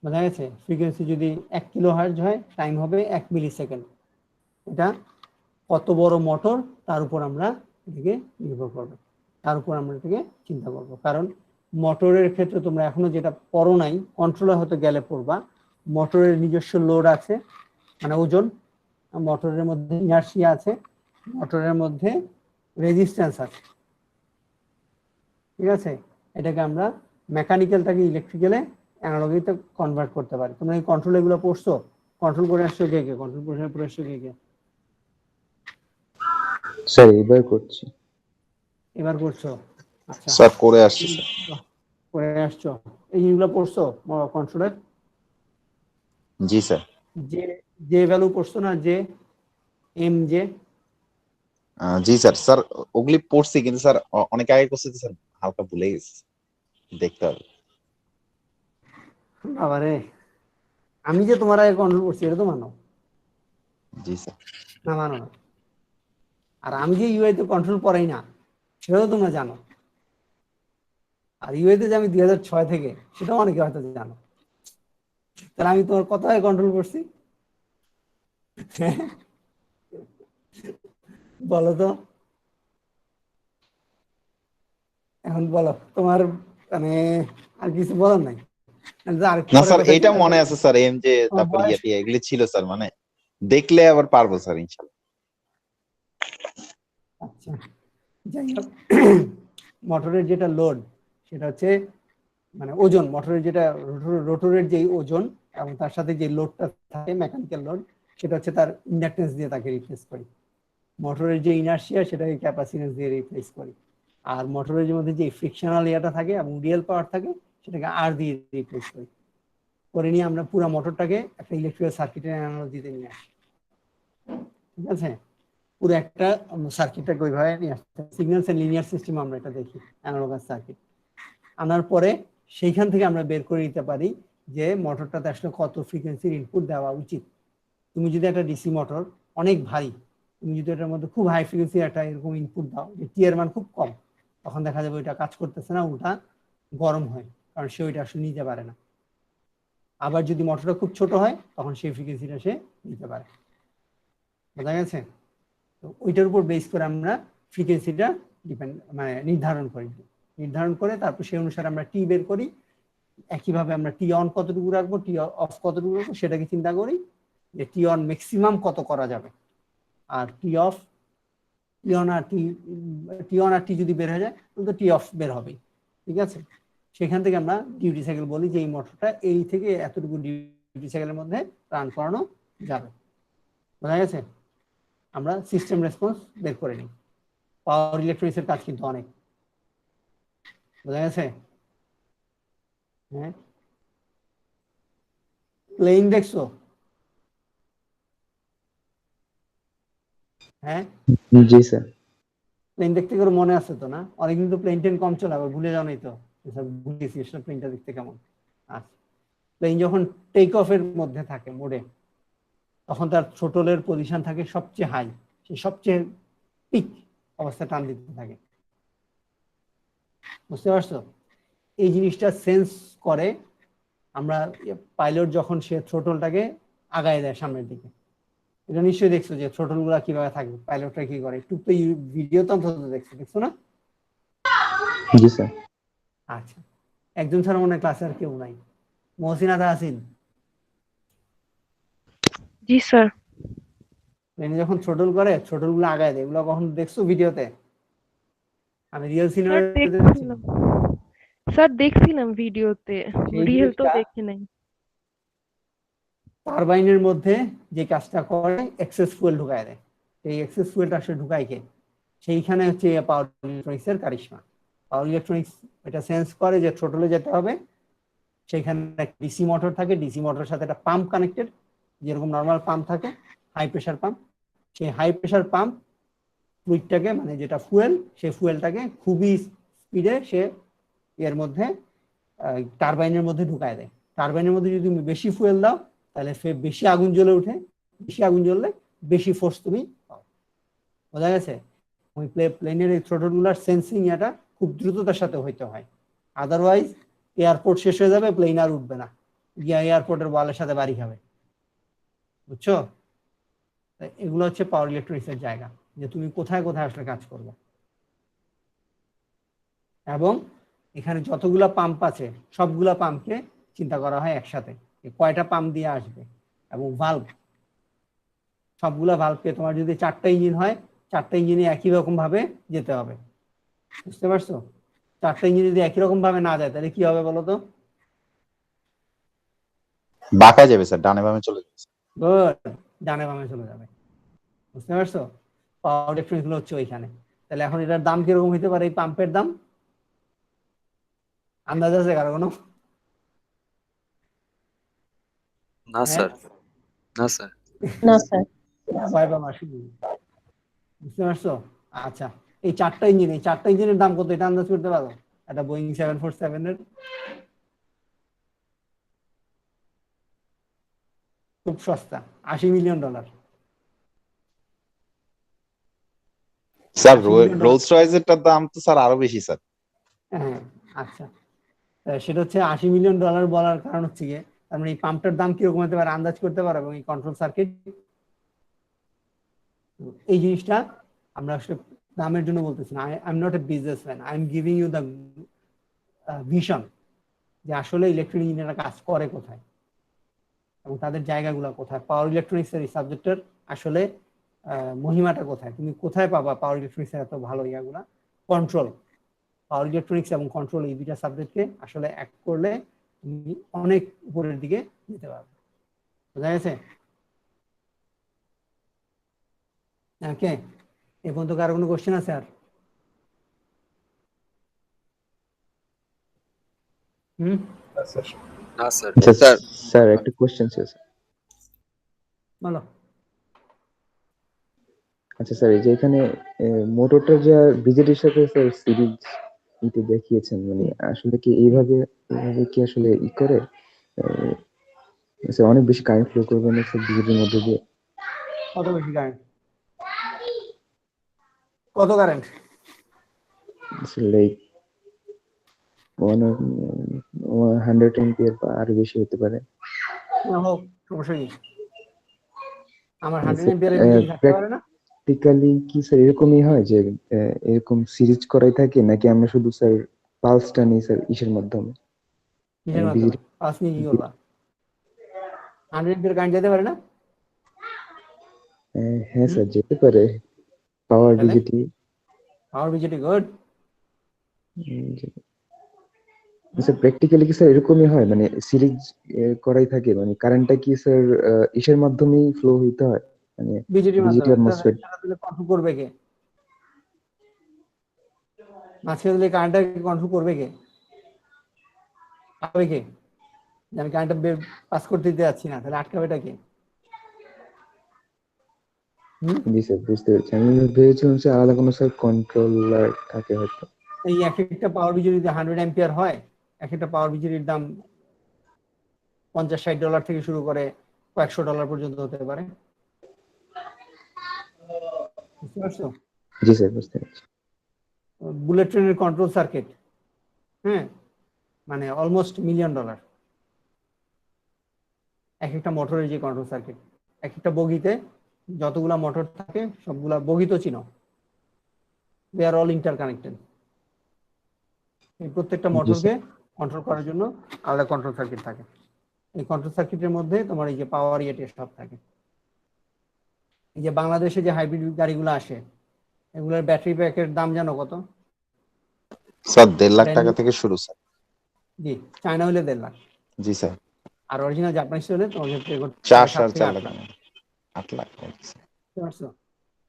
বোঝা গেছে? ফ্রিকোয়েন্সি যদি 1 কিলো হার্জ হয়, টাইম হবে 1 মিলি সেকেন্ড। এটা কত বড় মোটর তার উপর আমরা এটাকে নির্ভর করবে, তার উপর আমরা এটাকে চিন্তা করব। কারণ মোটরের ক্ষেত্রে তোমরা এখনো যেটা পড়ো নাই, কন্ট্রোলার হতে গেলে পড়বা, মোটরের নিজস্ব লোড আছে, মানে ওজন, মোটরের মধ্যে ইনার্শিয়া আছে, মোটরের মধ্যে রেজিস্ট্যান্স আছে। ঠিক আছে, এটাকে আমরা মেকানিক্যালটাকে ইলেকট্রিক্যালে অ্যানালগিতে কনভার্ট করতে পারি। তোমরা এই কন্ট্রোল এগুলো পড়ছো? কন্ট্রোল করে আসছো কে কে? কন্ট্রোল করে আসছো কে কে? স্যার এবার করছি। এবার করছো? আচ্ছা স্যার করে আসছি স্যার। করে আসছো, এই জিনিসগুলো পড়ছো কন্ট্রোলের? জি স্যার। যে ভ্যালু পড়ছো না, যে এম জে? জি স্যার। স্যার ওগুলি পড়ছি কিন্তু স্যার অনেক আগে করছি তো স্যার, হালকা ভুলে গেছি, দেখতে হবে। বাবারে, আমি যে তোমার আগে কন্ট্রোল করছি এটা তো মানো? জি স্যার। না মানো না। আর আমি যে ইউআই তে কন্ট্রোল করাই না সেটাও তোমরা জানো। আর ইউআই তে যে আমি 2006 থেকে, সেটাও অনেকে হয়তো জানো। তাহলে আমি তোমার কত আগে কন্ট্রোল করছি বলো তো? এখন বলো, তোমার মানে আর কিছু বলার নাই? না স্যার এটা মনে আছে স্যার, এম যে তারপর ইয়া এগুলি ছিল স্যার, মানে দেখলে আবার পারবো স্যার ইনশাআল্লাহ। আচ্ছা, যাই হোক, মোটরের যেটা লোড সেটা হচ্ছে মানে ওজন, মোটরের যেটা রোটরের যে ওজন এবং তার সাথে যে লোডটা থাকে মেকানিক্যাল লোড, সেটা হচ্ছে তার ইন্ডাকটেন্স দিয়ে তাকে রিপ্লেস করি। মোটরের যে ইনার্শিয়া সেটাকে ক্যাপাসিটেন্স দিয়ে রিপ্লেস করি। আর মোটরের মধ্যে যে ফ্রিকশনাল ইয়াটা থাকে এবং রিয়েল পাওয়ার থাকে সেটাকে আর দিয়ে রিপ্লেস করি। করে নিয়ে আমরা পুরো মোটরটাকে একটা ইলেকট্রিক্যাল সার্কিটের অ্যানালজিতে নিয়ে আসি। ঠিক আছে, পুরো একটা সার্কিটটাকে ওইভাবে নিয়ে আসতে, সিগন্যালস এন্ড লিনিয়ার সিস্টেম আমরা এটা দেখি, অ্যানালগাস সার্কিট। আনার পরে সেইখান থেকে আমরা বের করে নিতে পারি যে মোটরটাতে আসলে কত ফ্রিকোয়েন্সির ইনপুট দেওয়া উচিত। তুমি যদি একটা ডিসি মোটর অনেক ভারী, তুমি যদি এটার মধ্যে খুব হাই ফ্রিকোয়েন্সি একটা এরকম ইনপুট দাও যে টি এর মান খুব কম, তখন দেখা যাবে ওইটা কাজ করতেছে না, ওটা গরম হয়, কারণ সে ওইটা আসলে নিতে পারে না। আবার যদি মোটরটা খুব ছোট হয় তখন সেই ফ্রিকোয়েন্সিটা সে নিতে পারে। বোঝা গেছে? তো ওইটার উপর বেস করে আমরা ফ্রিকোয়েন্সিটা মানে নির্ধারণ করে তারপর সেই অনুসারে আমরা টি বের করি। একইভাবে আমরা টি অন কতটুকু রাখবো, টি অফ কতটুকু রাখবো, সেটাকে চিন্তা করি যে টি অন ম্যাক্সিমাম কত করা যাবে, আর টি অফ, টি অন আর টি যদি বের হয়ে যায় তো টি অফ বের হবে। ঠিক আছে, সেখান থেকে আমরা ডিউটি সাইকেল বলি যে এই মোটরটা এই থেকে এতটুকু ডিউটি সাইকেলের মধ্যে রান করানো যাবে। বোঝা গেছে? আমরা সিস্টেম রেসপন্স বের করে নিই। পাওয়ার ইলেকট্রনিক্সের কাজ কিন্তু অনেক। বোঝা গেছে? হ্যাঁ, প্লেন দেখছো? হ্যাঁ জি স্যার। প্লেন দেখতে করে মনে আছে তো না? অনেকদিন তো প্লেন টেন কম চলে, আবার ভুলে যাও নাই তো? ভুলেছি প্লেনটা দেখতে কেমন। আচ্ছা, প্লেন যখন টেক অফের মধ্যে থাকে মোডে, তখন তার থ্রোটলের পজিশন থাকে সবচেয়ে হাই, সে সবচেয়ে পিক অবস্থা টান দিতে থাকে। বুঝতে পারছো? এই জিনিসটা সেন্স করে আমরা পাইলট যখন সে থ্রোটলটাকে আগায় দেয় সামনের দিকে। এটা নিশ্চয়ই দেখছো যে থ্রোটল গুলা কিভাবে থাকবে, পাইলটরা কি করে, একটু তো ভিডিও তো অন্তত দেখছো না? জি স্যার। আচ্ছা, একজন ছাড়া মনে হয় ক্লাসে আর কেউ নাই। মহসিনা তাহসিন? জি স্যার। প্লেনে যখন থ্রোটল করে, থ্রোটল গুলো আগায় দেয়, এগুলো কখন দেখছো ভিডিওতে? আমি রিয়েল সিনারিওতে দেখছি। স্যার দেখছিলাম ভিডিওতে, রিয়েল তো দেখি নাই। টারবাইনের মধ্যে যে কাজটা করে এক্সেস ফুয়েল ঢুকায় দেয়। এই এক্সেস ফুয়েলটা আসলে ঢুকায় কে? সেইখানে হচ্ছে পাওয়ার ইলেকট্রনিক্স এর কারিশমা। পাওয়ার ইলেকট্রনিক্স এটা সেন্স করে যে থ্রোটলে যেতে হবে, সেইখানে ডিসি মোটর থাকে, ডিসি মোটরের সাথে একটা পাম্প কানেক্টেড, যেরকম নর্মাল পাম্প থাকে, হাই প্রেসার পাম্প। সেই হাই প্রেসার পাম্প ফ্লুইডটাকে, মানে যেটা ফুয়েল, সেই ফুয়েলটাকে খুবই স্পিডে সে এর মধ্যে টারবাইনের মধ্যে ঢুকায় দেয়। টারবাইনের মধ্যে যদি তুমি বেশি ফুয়েল দাও তাহলে বেশি আগুন জ্বলে উঠে, বেশি আগুন জ্বললে বেশি ফোর্স তুমি পাও। বোঝা গেছে? ওই প্লেনের এই থ্রোটলগুলোর সেন্সিং এটা খুব দ্রুততার সাথে হইতে হয়, আদারওয়াইজ এয়ারপোর্ট শেষ হয়ে যাবে, প্লেন আর উঠবে না, গিয়া এয়ারপোর্টের ওয়ালের সাথে বাড়ি খাবে। বুঝছো? এগুলো হচ্ছে পাওয়ার ইলেকট্রনিক্সের জায়গা, যে তুমি কোথায় কোথায় আসলে কাজ করবে। এবং এখানে যতগুলা পাম্প আছে সবগুলা পাম্পকে চিন্তা করা হয় একসাথে, কয়টা পাম্প দিয়ে আসবে, এবং ভালভ, সবগুলা ভালভকে, তোমার যদি 4টা ইঞ্জিন হয় 4টা ইঞ্জিনে একই রকম ভাবে যেতে হবে। বুঝতে পারছো? 4টা ইঞ্জিন যদি একই রকম ভাবে না যায় তাহলে কি হবে বলো তো? বাঁকা যাবে স্যার, ডানে বামে চলে যাবে। গুড, ডানে বামে চলে যাবে। বুঝতে পারছো? পাওয়ার ইলেকট্রনিক্স গুলো হচ্ছে ওইখানে। তাহলে এখন এটার দাম কিরকম হইতে পারে, এই পাম্পের দাম আন্দাজ আছে কারো কোনো? না স্যার, না স্যার, না স্যার। বুঝতে পারছো? আচ্ছা, এই 4টা ইঞ্জিন, এই 4টা ইঞ্জিনের দাম কত এটা আন্দাজ করতে পারো? একটা বোয়িং 747 এর খুব সস্তা, $80 মিলিয়ন। স্যার রোলস রয়েসেরটার দাম তো স্যার আরো বেশি স্যার। হ্যাঁ, আচ্ছা, সেটা হচ্ছে $80 মিলিয়ন বলার কারণ হচ্ছে গিয়ে, তার মানে এই পাম্পটার দাম কিরকম হতে পারে আন্দাজ করতে পারো, এবং এই কন্ট্রোল সার্কিট, এই জিনিসটা আমরা আসলে দামের জন্য বলতেছি না। I am not a businessman, I am giving you the vision, যে আসলে ইলেকট্রনিক ইঞ্জিনিয়াররা কাজ করে কোথায় এবং তাদের জায়গাগুলো কোথায়, পাওয়ার ইলেকট্রনিক্সের এই সাবজেক্টের আসলে মহিমাটা কোথায়, তুমি কোথায় পাবা পাওয়ার ইলেকট্রনিক্সের এত ভালো ইয়াগুলা। কন্ট্রোল, পাওয়ার ইলেকট্রনিক্স এবং কন্ট্রোল, এই দুইটা সাবজেক্টকে আসলে এক করলে তুমি অনেক উপরের দিকে যেতে পারবে। বোঝা গেছে? ওকে, এ পর্যন্ত কারো কোনো কোশ্চেন আছে আর? না স্যার। স্যার স্যার একটা কোশ্চেন ছিল স্যার। বলো। আচ্ছা স্যার, এই যে এখানে মোটরটা যা বিজেডির সাথে স্যার সিরিজ ইতে দেখিয়েছেন, মানে আসলে কি এইভাবে কি আসলে ই করে স্যার অনেক বেশি কারেন্ট ফ্লো করবে না স্যার বিজেডির মধ্যে দিয়ে? কত বেশি কারেন্ট? কত কারেন্ট? লাইক 100 এম্পিয়ার বা আরো বেশি হতে পারে। না হোক, সমস্যা নেই। আমার 100 এম্পিয়ারের বিজলি থাকতে পারে না? প্র্যাকটিক্যালি কি স্যার এরকমই হয় যে এরকম সিরিজ করাই থাকে, নাকি আমরা শুধু স্যার পালসটা নিই স্যার ইসের মাধ্যমে? কিসের মাধ্যমে পালস নিয়ে কি করবা? 100 এম্পিয়ার কারেন্ট যেতে পারে না? হ্যাঁ স্যার যেতে পারে। পাওয়ার বিজেটি, পাওয়ার বিজেটি গুড। স্যার প্র্যাকটিক্যালি কি স্যার এরকমই হয়, মানে সিরিজ করাই থাকে, মানে কারেন্টটা কি স্যার ইসের মাধ্যমেই ফ্লো হইতে হয়, মানে বিজেটির বিজেটি আর মাধ্যমে? মসফেট? কন্ট্রোল করবে কে? মাঝখানে দিলে কারেন্টটা কন্ট্রোল করবে কে? আটকাবে কে? আমি কারেন্টটা পাস করতে দিতে যাচ্ছি না, তাহলে আটকাবেটা কে? জি স্যার বুঝতে পেরেছি। আমি ভেবেছিলাম স্যার আলাদা কোনো স্যার কন্ট্রোলার থাকে হয়তো। এই এক একটা পাওয়ার বিজলি যদি 100 এম্পিয়ার হয়, এক একটা পাওয়ার বিজলির দাম $50-60 থেকে শুরু করে কয়েকশো ডলার পর্যন্ত হতে পারে। বুঝতে পারছো? জি স্যার বুঝতে পেরেছি। বুলেট ট্রেনের কন্ট্রোল সার্কিট, হ্যাঁ, মানে অলমোস্ট $1 মিলিয়ন। এক একটা মোটরের যে কন্ট্রোল সার্কিট, এক একটা বগিতে যতগুলা মোটর থাকে সবগুলা বগি তো চিনো, দে আর অল ইন্টারকানেক্টেড। এই প্রত্যেকটা মোটরকে কন্ট্রোল করার জন্য আলাদা কন্ট্রোল সার্কিট থাকে। এই কন্ট্রোল সার্কিটের মধ্যে তোমার এই যে পাওয়ার ইয়েটা সব থাকে। এই যে বাংলাদেশে যে হাইব্রিড গাড়িগুলো আসে, এগুলোর ব্যাটারি প্যাকের দাম জানো কত? স্যার 1.5 লাখ টাকা থেকে শুরু স্যার। জি, চায়না হলে 1.5 লাখ। জি স্যার। আর অরিজিনাল জাপানিজ হলে তোমাকে 4 লাখ। 8 লাখ।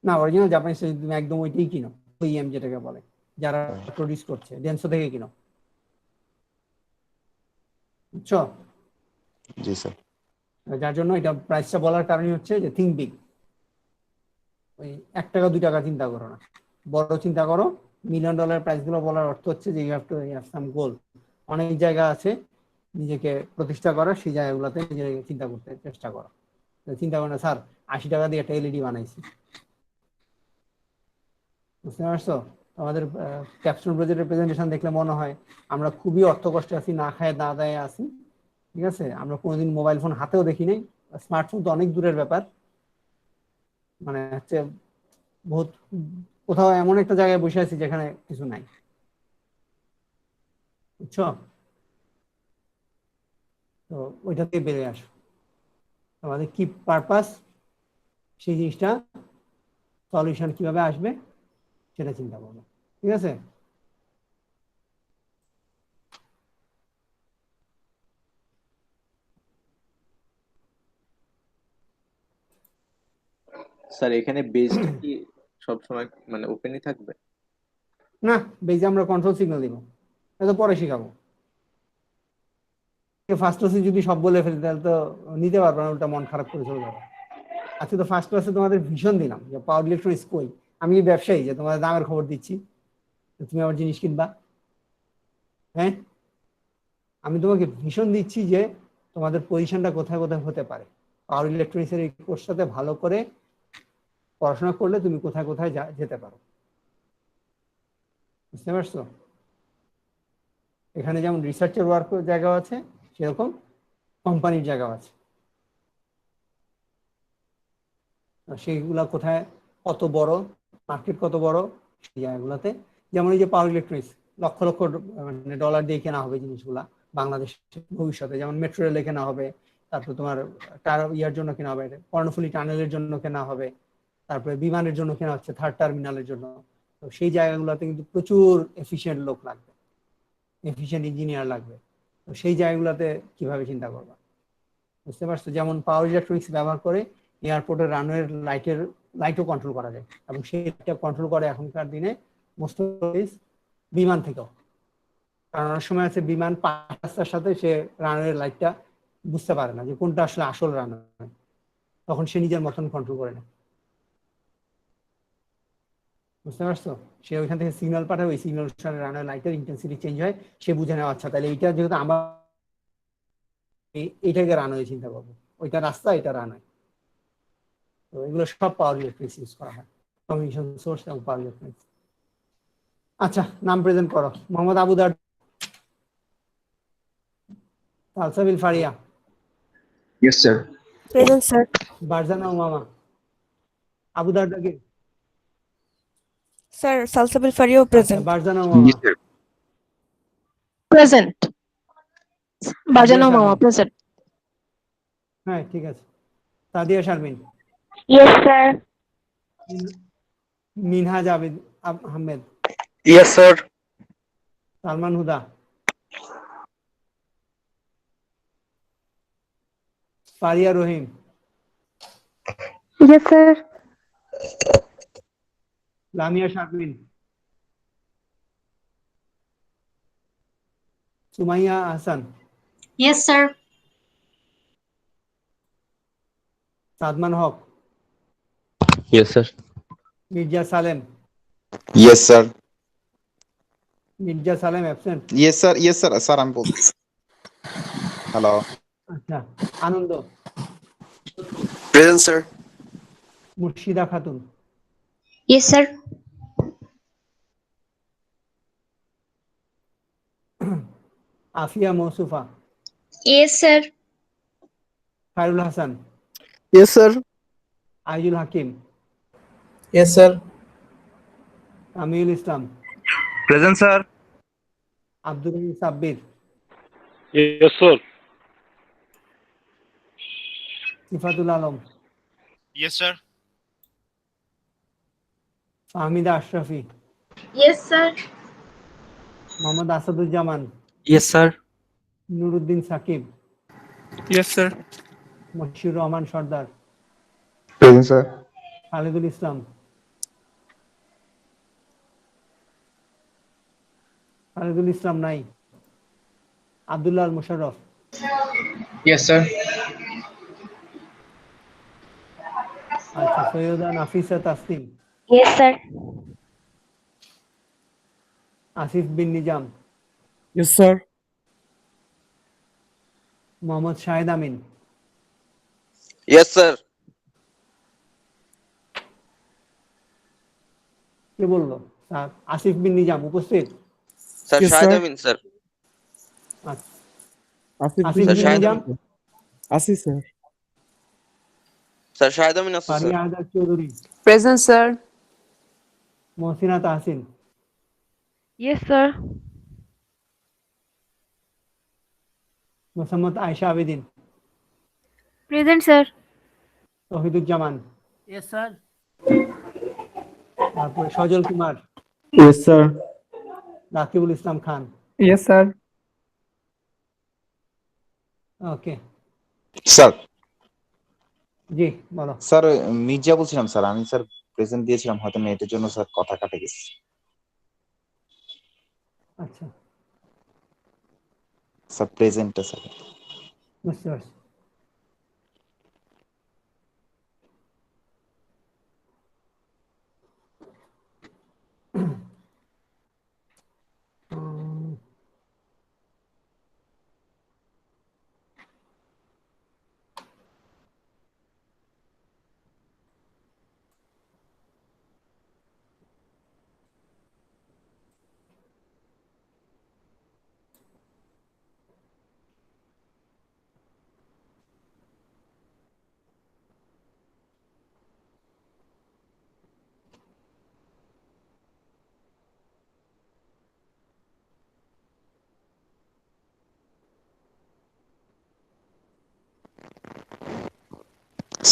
না, অরিজিনাল জাপানিজ তুমি একদম ওইটাই কিনো, ওইএম যেটাকে বলে, যারা প্রডিউস করছে ডেনসো থেকে কিনো। বুঝছো? জি স্যার। যার জন্য এটা প্রাইসটা বলার কারণই হচ্ছে যে থিঙ্ক বিগ। ওই 1 টাকা 2 টাকা চিন্তা করো না, বড় চিন্তা করো। $1 মিলিয়ন প্রাইস গুলো বলার অর্থ হচ্ছে যে you have to have some goal. অনেক জায়গা আছে নিজেকে প্রতিষ্ঠা করা, সেই জায়গাগুলোতে নিজেকে চিন্তা করতে চেষ্টা করা। চিন্তা করেন স্যার 80 টাকা দিয়ে একটা এলইডি বানাইছি, বুঝতে পারছো? আমাদের ক্যাপস্টোন প্রজেক্টের প্রেজেন্টেশন দেখলে মনে হয় আমরা খুবই অর্থ কষ্টে আছি, না খায় না দায়ে আছি, ঠিক আছে? আমরা কোনোদিন মোবাইল ফোন হাতেও দেখি নাই, স্মার্টফোন তো অনেক দূরের ব্যাপার, মানে হচ্ছে বহুত কোথাও এমন একটা জায়গায় বসে আছি যেখানে কিছু নাই, বুঝছো? তো ওইটা থেকে বেরিয়ে আসো, আমাদের কি পারপাস, সেই জিনিসটা সলিউশন কিভাবে আসবে সেটা চিন্তা করবো, ঠিক আছে? স্যার এখানে বেসটা কি সবসময় মানে ওপেনই থাকবে? না, বেজে আমরা কন্ট্রোল সিগন্যাল দিব, এটা পরে শিখাবো। ফার্স্ট ক্লাসে যদি সব বলে ফেলি তাহলে তো নিতে পারবো না, ওটা মন খারাপ করে চলে যাবে। আজকে তো ফার্স্ট ক্লাসে তোমাদের ভীষণ দিলাম যে পাওয়ার ইলেকট্রনিক্স কই, আমি কি ব্যবসায়ী যে তোমাদের দামের খবর দিচ্ছি তুমি আমার জিনিস কিনবা? হ্যাঁ, আমি তোমাকে ভীষণ দিচ্ছি যে তোমাদের পজিশনটা কোথায় কোথায় হতে পারে। পাওয়ার ইলেকট্রনিক্সের এই কোর্সটাতে ভালো করে পড়াশোনা করলে তুমি কোথায় কোথায় যেতে পারো, বুঝতে পারছো? এখানে যেমন রিসার্চের ওয়ার্ক জায়গা আছে, সেরকম কোম্পানির জায়গা আছে। সেইগুলা কোথায়, কত বড় মার্কেট, কত বড় সেই জায়গাগুলোতে। যেমন এই যে পাওয়ার ইলেকট্রনিক্স লক্ষ লক্ষ মানে ডলার দিয়ে কেনা হবে জিনিসগুলা বাংলাদেশে ভবিষ্যতে, যেমন মেট্রো রেলে কেনা হবে, তারপর তোমার ইয়ার জন্য কেনা হবে, কর্ণফুলী টানেলের জন্য কেনা হবে, তারপরে বিমানের জন্য কেনা হচ্ছে, থার্ড টার্মিনালের জন্য। তো সেই জায়গাগুলোতে কিন্তু প্রচুর এফিশিয়েন্ট লোক লাগবে, এফিশিয়েন্ট ইঞ্জিনিয়ার লাগবে। তো সেই জায়গাগুলোতে কিভাবে চিন্তা করবা, বুঝতে পারছো? যেমন পাওয়ার ইলেকট্রনিক্স ব্যবহার করে এয়ারপোর্টের রানওয়ের লাইটও কন্ট্রোল করা যায়, এবং সেইটা কন্ট্রোল করে এখনকার দিনে মোস্ট বিমান থেকেও। কারণ অনেক সময় আছে বিমান রাস্তার সাথে সে রানওয়ের লাইটটা বুঝতে পারে না যে কোনটা আসলে আসল রানওয়ে, তখন সে নিজের মতন কন্ট্রোল করে না, বুঝতে পারছো? সে ওইখান থেকে সিগন্যাল পাঠায়, ওই সিগন্যাল অনুসারে রানওয়ে লাইটের ইন্টেন্সিটি চেঞ্জ হয়, সে বুঝে নেওয়া আচ্ছা তাহলে এইটা যেহেতু আমার এইটাকে রানওয়ে চিন্তা করবো, ওইটা রাস্তা, এটা রানওয়ে। তো এগুলো সব পাওয়ার ইলেকট্রিক্স ইউজ করা হয়, কমিউনিকেশন সোর্স এবং পাওয়ার ইলেকট্রিক্স। আচ্ছা, নাম প্রেজেন্ট করো। মোহাম্মদ আবু দার Salsabil Faria. Yes, sir. Present, sir. বারজানা Umama. Abu দারদাকে Sir, Salsabil Fario present. বারজানা Umama. Yes, sir. Present. Barjana Mama present. হ্যাঁ, ঠিক আছে। Sadia Sharmin. Yes, sir. Minhaj Abid Ahmed. Yes, sir. Salman Huda. Faria Rahim. Yes, sir. Lamia Sharmin. Sumaiya Hasan. Yes, sir. Sadman Haque. Yes, sir. Mirza Salem. Yes, sir. Mirza Salem absent. Yes, sir. Yes, sir. Sir, I'm both. Hello. আচ্ছা, আনন্দ। Present, sir. মুর্শিদা Khatun. Yes, sir. Afia মৌসুফা। Yes, sir. Khairul Hasan. Yes, sir. Aizul হাকিম। Yes, sir. আমিউল ইসলাম। Present, sir. Abdul রহিম Sabbir. Yes, sir. Sifatul Alam. Yes, sir. Fahmida Ashrafi. Yes, sir. Mohammad Asaduzzaman. Yes, sir. Nuruddin Shakib. Yes, sir. Moshiur Rahman সর্দার। Present, sir. Khalidul ইসলাম। খালিদুল ইসলাম নাই। Abdullah Al Musharraf. Yes, sir. আচ্ছা, Syeda Nafisa Taslim. Yes, sir. Asif বিন Nizam. Yes, sir. Mohammad Shahed আমিন, Yes, sir. কে বললো? Sir Asif বিন নিজাম উপস্থিত? Sir, Yes, Shahid sir. Amin, sir. আচ্ছা, Asif Asif bin Sir, বিন Shahid Nizam, Amin. Asif, sir. Sir, Shahid Amin আছে, sir. Faria Azad Chowdhury, Present, sir. Mohsina Tahsin, Yes, sir. Mosammat Ayesha Abedin, Present, sir. Tahiduzzaman, Yes, sir. তারপরে সজল Kumar, Yes, sir. Rakibul Islam Khan. Yes, sir. ওকে, sir জি বলো। Sir Mirza বলছিলাম sir, আমি sir present দিয়েছিলাম, হয়তো নেটের জন্য স্যার কথা কাটে গেছে। আচ্ছা, স্যার প্রেজেন্টটা স্যার। বুঝতে পারছি।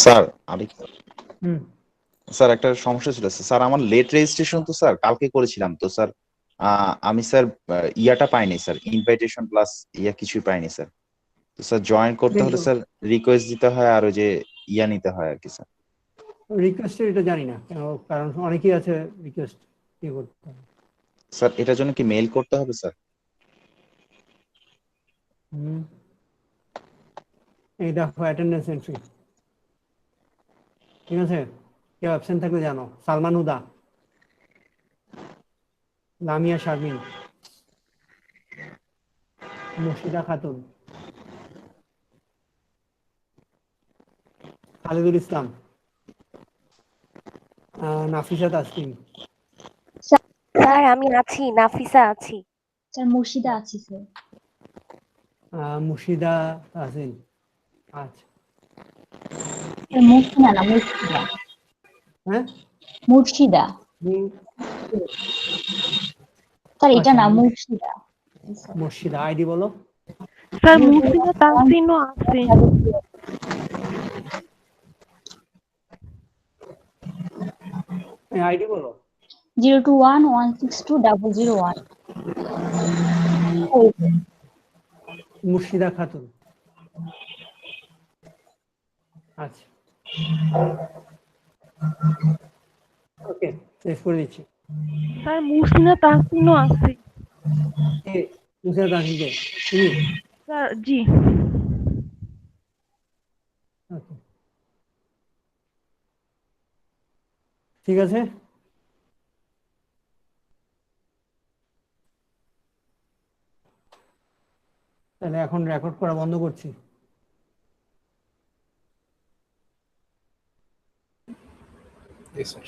স্যার আরে হুম, স্যার একটা সমস্যা ছিল স্যার, আমার লেট রেজিস্ট্রেশন তো স্যার কালকে করেছিলাম তো স্যার, আমি স্যার ইয়াটা পাইনি স্যার, ইনভাইটেশন প্লাস ইয়া কিছুই পাইনি স্যার। তো স্যার জয়েন করতে হলে স্যার রিকোয়েস্ট দিতে হয় আর ওই যে ইয়া নিতে হয় আর কি স্যার। রিকোয়েস্টের এটা জানি না কেন, কারণ অনেকেই আছে রিকোয়েস্ট কি করতে হবে। স্যার এটার জন্য কি মেইল করতে হবে স্যার? হুম, এই দেখো অ্যাটেন্ডেন্স এন্ট্রি, ঠিক আছে? কেউ অ্যাবসেন্ট থাকলে জানো। সালমান হুদা, লামিয়া শারমিন, মুর্শিদা খাতুন, খালিদুল ইসলাম, নাফিসা তাসলিম, স্যার আমি আছি, নাফিসা আছি। স্যার মুর্শিদা আছি স্যার। মুর্শিদা তাহসিন। আচ্ছা, মুর্শিদা না মুর্শিদা। হ্যাঁ মুর্শিদা স্যার, এটা না মুর্শিদা। মুর্শিদা আইডি বলো। স্যার মুর্শিদা তাহসিনও আছে। আইডি বলো। 021162001। মুর্শিদা খাতুন। আচ্ছা, ওকে সেভ করে দিচ্ছি। স্যার মুর্শিদা তাহসিনও আছে। মুর্শিদা তাহসিন কে? তুমি? স্যার জি। ওকে, ঠিক আছে। তাহলে এখন রেকর্ড করা বন্ধ করছি। Yes, sir.